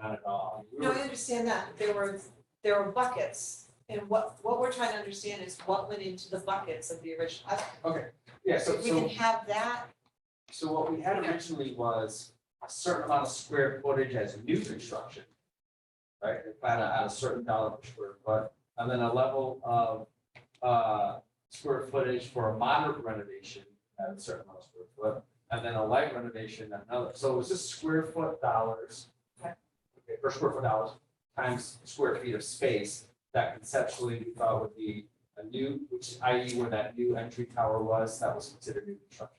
not at all. I mean, No, I understand that. There were buckets. And what we're trying to understand is what went into the buckets of the original. Okay, yeah, If we can have that, So what we had originally was a certain amount of square footage as new construction. Right, at a certain dollar per square foot, and then a level of square footage for a moderate renovation at a certain amount of square foot, and then a light renovation at another. So it was just square foot dollars. Okay, per square foot dollars times square feet of space that conceptually we thought would be a new, which i.e. where that new entry tower was, that was considered new construction.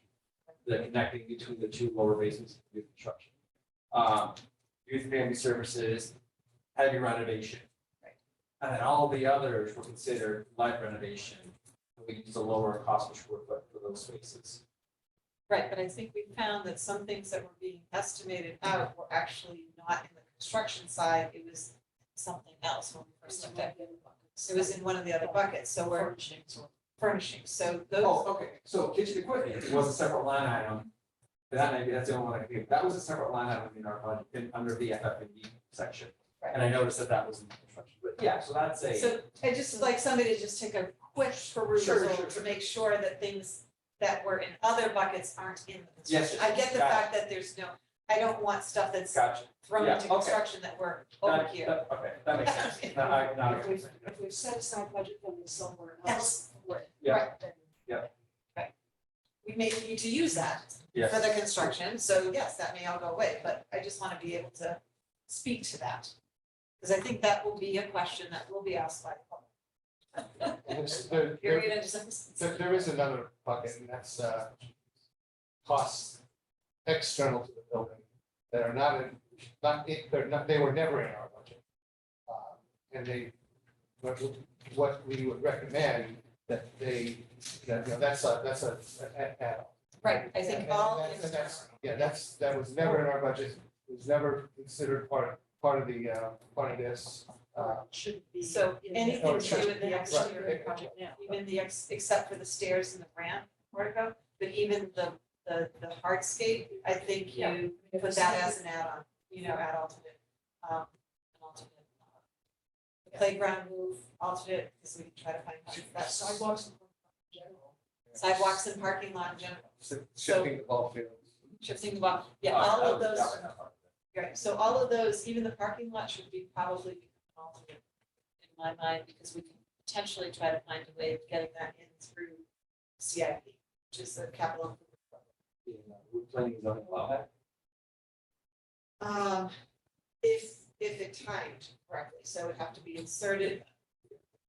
The connecting between the two lower basements of new construction. Youth family services, heavy renovation. And then all the others were considered light renovation. We used a lower cost per square foot for those spaces. right, but I think we found that some things that were being estimated out were actually not in the construction side, it was something else when we first looked at it. It was in one of the other buckets, so we're furnishing, so those. Oh, okay, so kitchen equipment was a separate line item That maybe, that's the only one I think, that was a separate line item in our budget, under the FF&E section. And I noticed that was in construction, but yeah, so that's a. So I just like somebody to just take a quick perusal Sure. to make sure that things that were in other buckets aren't in the Yes, construction. I get the got it. fact that there's no, I don't want stuff that's Gotcha. thrown Yeah, into okay. construction that we're over That- here. Okay, that makes sense. No, I- If we've set aside budget funding somewhere Yes. else, where- Yeah. Right. Yeah. Right. We may need to use that Yes. for the construction, so yes, that may all go away, but I just want to be able to speak to that. Because I think that will be a question that will be asked by the public. And there- Period, end of sentence. there is another bucket, and that's costs external to the building that are they were never in our budget. And what we would recommend that that's a add-on. Right, I think all And external. yeah, that was never in our budget, was never considered part of this. Shouldn't be. So in anything Oh, to it should- do with the right. exterior project now. even except for the stairs and the ramp, portico, but even the hardscape, I think Yeah. you put that as an add-on, add alternate. An alternate. The playground roof, alternate, because we can try to find that Sidewalks in general. sidewalks and parking lot in general, Shifting the ball field. shifting the box, yeah, all of those. Right, so all of those, even the parking lot should be probably an alternate in my mind, because we can potentially try to find a way of getting that in through CIP, which is the capital. Would planning and zoning allow that? If it timed correctly, so it would have to be inserted.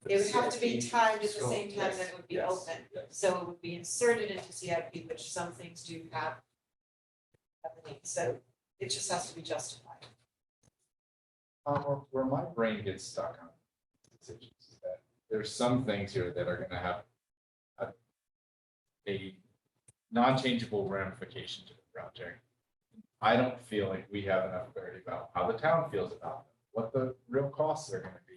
It would have to be timed at the same time that it would be Yes, open, yes. so it would be inserted into CIP, which some things do have the need, so it just has to be justified. Where my brain gets stuck on decisions is that there's some things here that are gonna have a non-changeable ramification to the project. I don't feel like we have enough clarity about how the town feels about them, what the real costs are gonna be.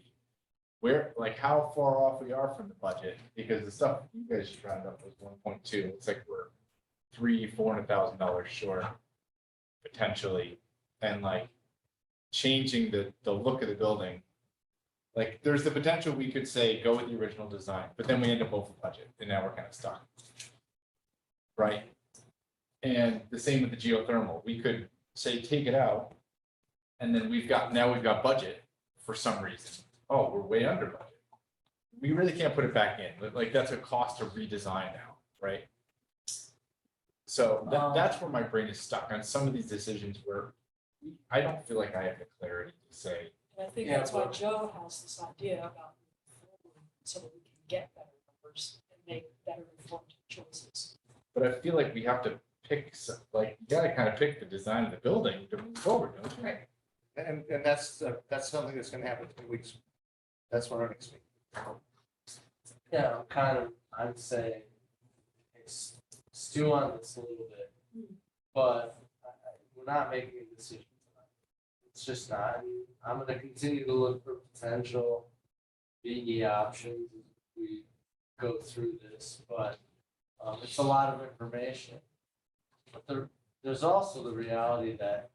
Where, like, how far off we are from the budget, because the stuff you guys just rounded up was 1.2, it's like we're $400,000 short potentially, and like changing the look of the building. Like, there's the potential we could say, go with the original design, but then we end up over budget, and now we're kind of stuck. Right? And the same with the geothermal, we could say, take it out, and then we've got budget for some reason. Oh, we're way under budget. We really can't put it back in, like, that's a cost to redesign now, right? So that's where my brain is stuck on some of these decisions where I don't feel like I have the clarity to say, And I think Yeah, that's why but- Joe has this idea about so that we can get better numbers and make better informed choices. but I feel like we have to pick, like, you gotta kind of pick the design of the building to move forward, don't you? Right. And that's something that's gonna happen in 2 weeks. That's what our next meeting. Yeah, I'd say stew on this a little bit, but we're not making a decision tonight. It's just not. I mean, I'm gonna continue to look for potential BE options as we go through this, but it's a lot of information. But there's also the reality that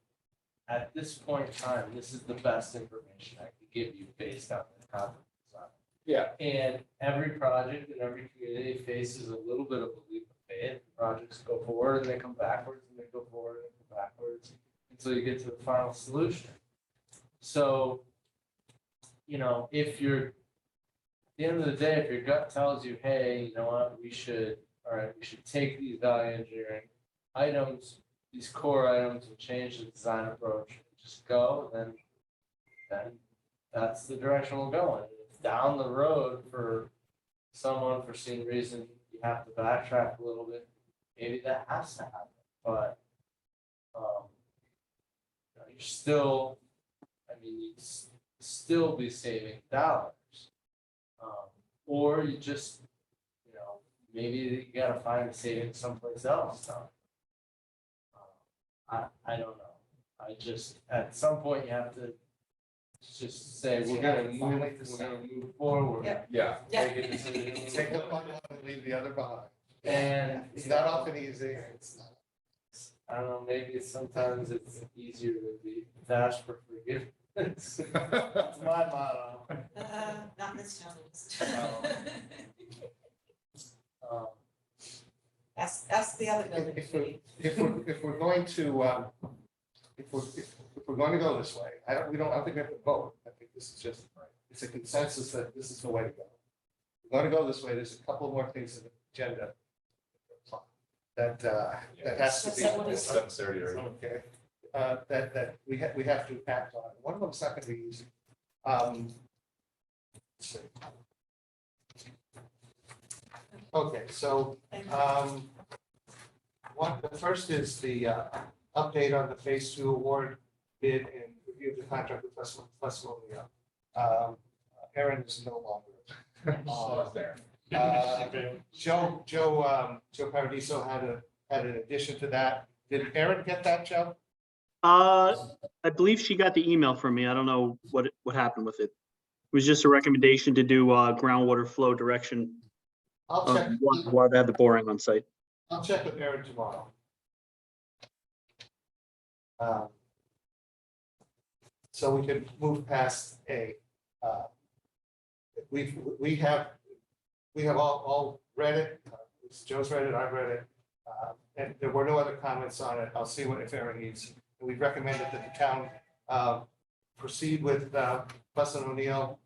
at this point in time, this is the best information I can give you based on the content design. Yeah. And every project and every community faces a little bit of a leap of faith. Projects go forward and they come backwards and they go forward and come backwards until you get to the final solution. So, if you're, at the end of the day, if your gut tells you, hey, you know what, we should take these value engineering items, these core items, and change the design approach, and just go, then that's the direction we'll go in. If down the road for some unforeseen reason, you have to backtrack a little bit, maybe that has to happen, but you're still, you'd still be saving dollars. Or you just, maybe you gotta find a savings someplace else. I don't know. I just, at some point you have to just say, we're gonna move forward. Yeah. Yeah. Yeah. Make a decision. Take the one and leave the other behind. And It's not often easy. It's not. I don't know, maybe sometimes it's easier to be asked for forgiveness. That's my motto. Not this town. Ask the other building. If we're going to, if we're going to go this way, I don't think we have to vote. I think this is just, it's a consensus that this is the way to go. We're going to go this way. There's a couple more things in the agenda that has to be. It's 7:30 already. Okay, that we have to act on. One of them's not going to be easy. Let's see. Okay, so, the first is the update on the Phase 2 award bid and review of the contract with Festival. Aaron is no longer. There. Joe Paradiso had an addition to that. Did Aaron get that, Joe? I believe she got the email from me. I don't know what happened with it. It was just a recommendation to do groundwater flow direction I'll check. while they have the boring on site. I'll check with Aaron tomorrow. So we can move past A. We have all read it. Joe's read it, I've read it. And there were no other comments on it. I'll see if Aaron needs. We recommended that the town proceed with Bussin' O'Neill,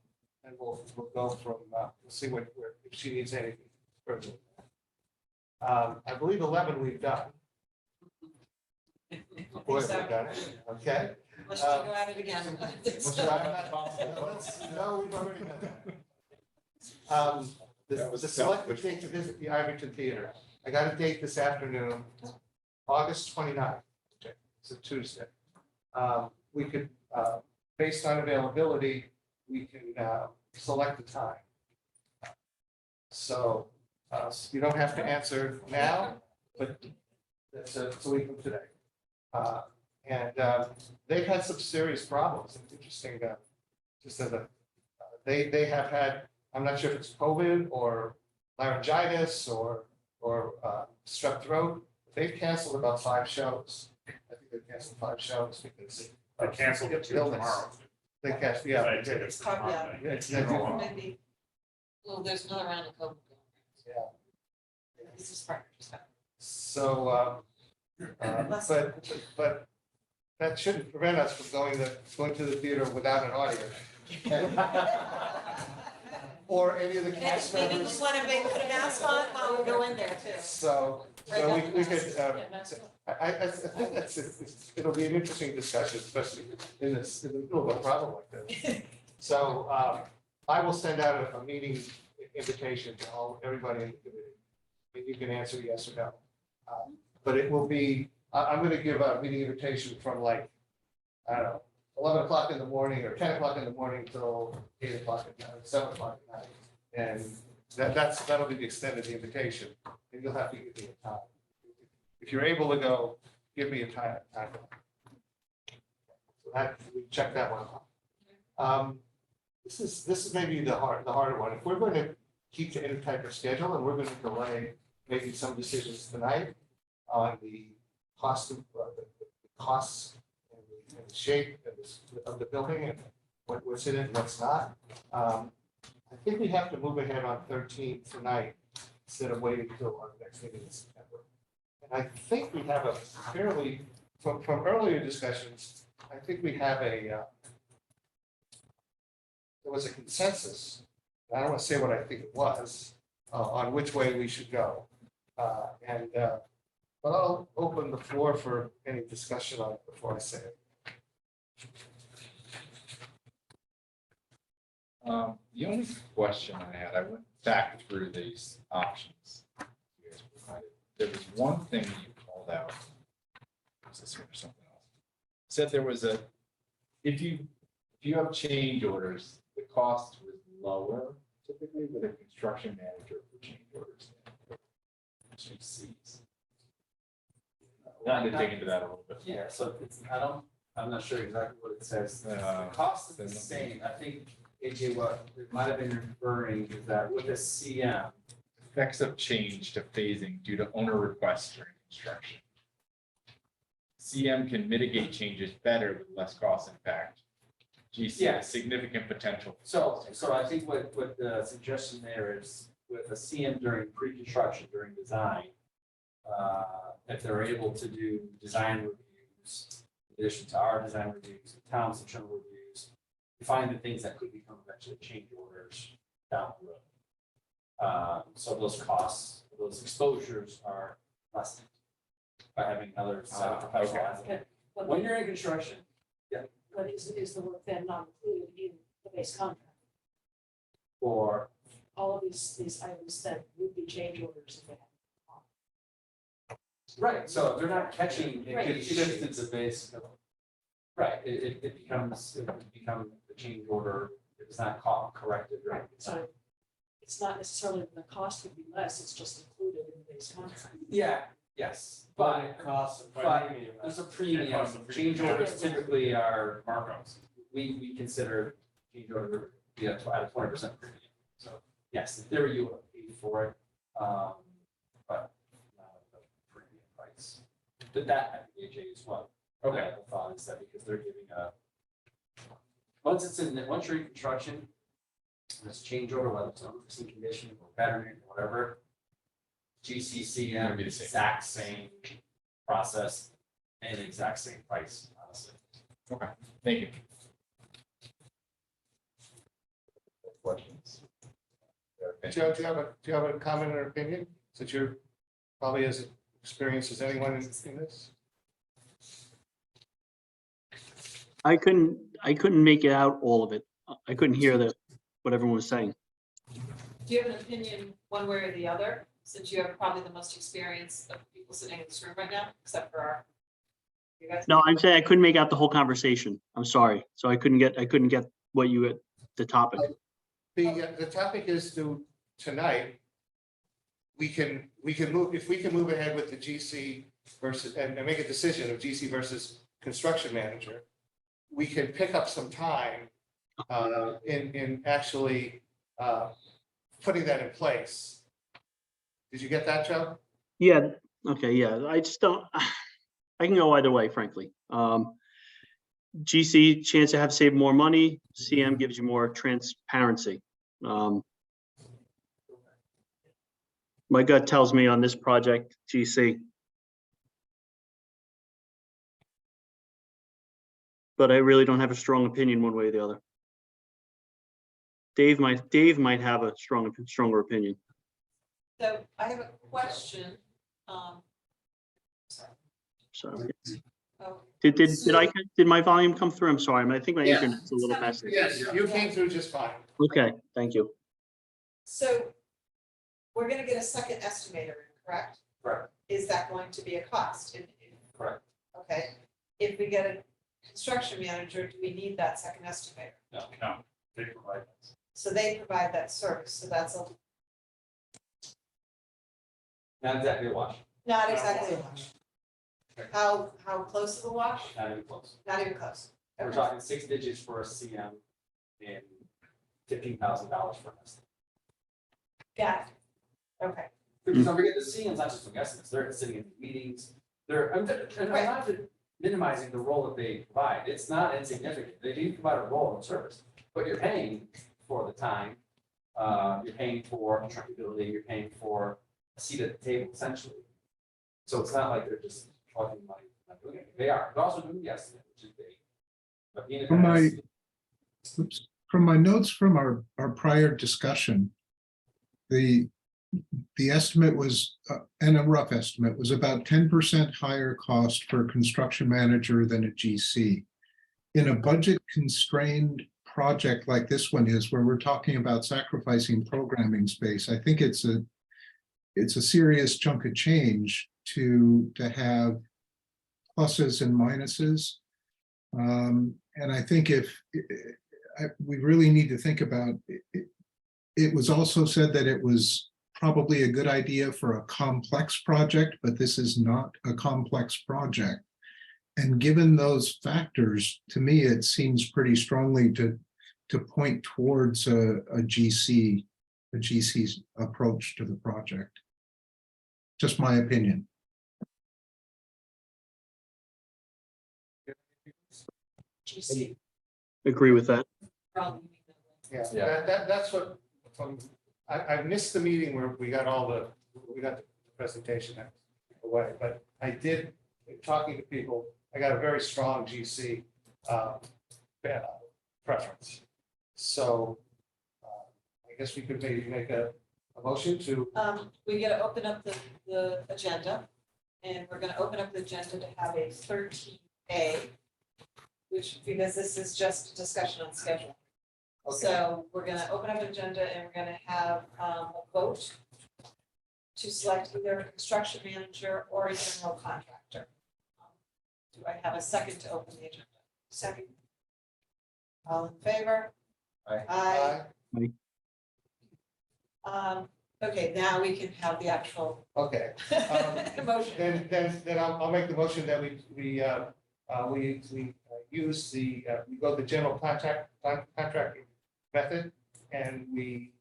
and we'll go from, we'll see if she needs anything further. I believe 11 we've done. Boy, we've done it. Okay. Let's go at it again. No, we've already done that. The select date to visit the Iverton Theater. I got a date this afternoon, August 29th. Okay, it's a Tuesday. We could, based on availability, we can select the time. So you don't have to answer now, but that's a week from today. And they've had some serious problems. It's interesting, just as they have had, I'm not sure if it's COVID or laryngitis or strep throat. They've canceled about 5 shows. I think they've canceled 5 shows because They canceled it tomorrow. They canceled, yeah. They they did did. it tomorrow. Yeah, Maybe, well, there's another round of COVID. Yeah. This is part. So, but that shouldn't prevent us from going to the theater without an audience. Or any of the cast Maybe we members. want to put a mask on while we go in there too. So we could, I think it'll be an interesting discussion, especially in the middle of a problem like this. So I will send out a meeting invitation to everybody in the committee. And you can answer yes or no. But it will be, I'm going to give a meeting invitation from like, I don't know, 11 o'clock in the morning or 10 o'clock in the morning till 8 o'clock at night, 7 o'clock at night. And that'll be the extent of the invitation. And you'll have to give me a time. If you're able to go, give me a time. So we check that one off. This is maybe the harder one. If we're going to keep to any type of schedule and we're going to delay maybe some decisions tonight on the cost of the costs and the shape of the building and what's in it and what's not. I think we have to move ahead on 13 tonight instead of waiting until our next meeting in September. And I think we have a fairly, from earlier discussions, I think we have there was a consensus. I don't want to say what I think it was on which way we should go. But I'll open the floor for any discussion on it before I say it. The only question I had, I went back through these options you guys provided. There was one thing that you called out. Was this or something else? Said there was if you have change orders, the cost was lower typically with a construction manager for change orders. GCs. I wanted to dig into that a little bit. Yeah, so I'm not sure exactly what it says. The cost is the same. I think, AJ, what it might have been referring is that with a CM. Effects of change to phasing due to owner requests during construction. CM can mitigate changes better with less cost impact. GC has Yes. significant potential. So I think what the suggestion there is with a CM during pre-construction, during design, if they're able to do design reviews, in addition to our design reviews, the town's internal reviews, you find the things that could become eventually change orders down the road. So those costs, those exposures are lessened by having another set of professional eyes. But When you're in construction, but is the work then not included in the base contract? or All of these items that would be change orders if they had. right, so if they're not catching. Right. It shifted the base. Right, it becomes the change order, if it's not caught, corrected, right? So it's not necessarily that the cost would be less, it's just included in the base contract. Yeah, yes, but there's a premium, change orders typically are markups. We consider change order to be at a 20% premium. So yes, in theory, you would have paid for it, but not at the premium price. But that, I think, AJ, is what. Okay. The thought is that because they're giving once you're in construction, and it's change order, whether it's unforeseen condition or pattern or whatever, GCCM, It'll be the same. exact same process and exact same price, honestly. Thank you. Questions? Joe, do you have a comment or opinion, since you're probably as experienced as anyone in this? I couldn't make it out all of it. I couldn't hear what everyone was saying. Do you have an opinion one way or the other, since you have probably the most experience of people sitting in this room right now, except for you guys? No, I'm saying I couldn't make out the whole conversation. I'm sorry. So I couldn't get what you had, the topic. The topic is tonight, we can move, if we can move ahead with the GC versus, and make a decision of GC versus construction manager, we can pick up some time in actually putting that in place. Did you get that, Joe? Yeah. Okay. Yeah. I just don't, I can go either way, frankly. GC chance to have saved more money. CM gives you more transparency. My gut tells me on this project, GC. But I really don't have a strong opinion one way or the other. Dave might have a stronger opinion. So I have a question. So Oh, did my volume come through? I'm sorry. I think my Yeah. internet's a little messy. Yes, you came through just fine. Okay, thank you. So we're gonna get a second estimator, correct? Correct. Is that going to be a cost? Correct. Okay, if we get a construction manager, do we need that second estimator? No, they provide that. So they provide that service, so that's Not exactly a wash, not exactly a wash. How close to the wash? not even close. Not even close. We're Okay. talking 6 digits for a CM and $15,000 for an estimate. Got it. Okay, Because don't forget, the CM's not just from estimates, they're sitting in meetings, I'm not minimizing the role that they provide, it's not insignificant, they do provide a role in service, but you're paying for the time, you're paying for trackability, you're paying for a seat at the table essentially. So it's not like they're just talking money, not doing it, they are, they're also doing the estimate, which is big. But being a From my- estimate- From my notes from our prior discussion, the estimate was, and a rough estimate, was about 10% higher cost for a construction manager than a GC. In a budget constrained project like this one is, where we're talking about sacrificing programming space, I think it's a serious chunk of change to have pluses and minuses. And I think we really need to think about it. It was also said that it was probably a good idea for a complex project, but this is not a complex project. And given those factors, to me, it seems pretty strongly to point towards a GC's approach to the project. Just my opinion. GC. Agree with that. Probably. Yeah, Yeah. that's what, I missed the meeting where we got the presentation away, but I did, talking to people, I got a very strong GC preference. So I guess we could maybe make a motion to, We gotta open up the agenda, and we're gonna open up the agenda to have a 13A, which, because this is just a discussion on schedule. okay, So we're gonna open up an agenda and we're gonna have a vote to select either a construction manager or a general contractor. Do I have a second to open the agenda? Second. All in favor? Aye. Aye. Okay, now we can have the actual okay. motion. Then I'll make the motion that we use we go the general contracting method, and we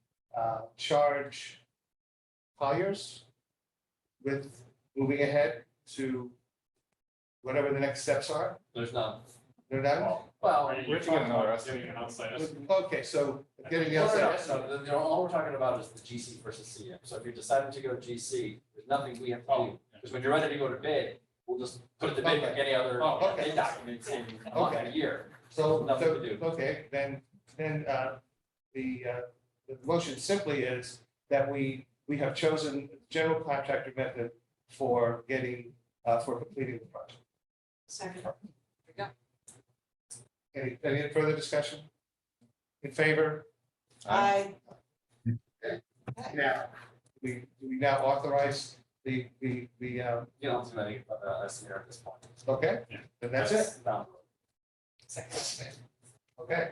charge Colliers with moving ahead to whatever the next steps are. There's none. They're done? Well, We have to get another Getting an outside estimate. Okay, so getting the no, no, outside. no, no, all we're talking about is the GC versus CM. So if you're deciding to go GC, there's nothing we have to do. Because when you're ready to go to bid, we'll just put the bid like any other Oh, okay. bid documents in a month and a year. So, Nothing to do. okay, then the motion simply is that we have chosen general contractor method for getting, for completing the project. Second. Any further discussion? In favor? Aye. Now, do we now authorize the, You don't do any estimate at this point. okay, then that's it, Down. okay.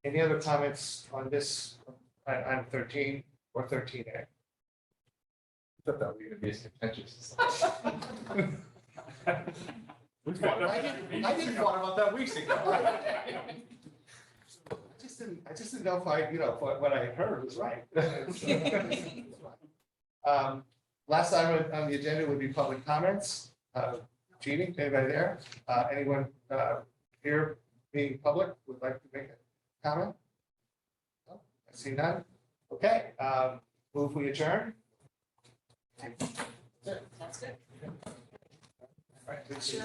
Any other comments on this, on 13 or 13A? Thought that was gonna be as contentious. I didn't thought about that weeks ago. I just didn't know if what I had heard was right. Last item on the agenda would be public comments. Jeannie, anybody there? Anyone here being public would like to make a comment? No? I see none. Okay, move we adjourn. That's good. All right, this is-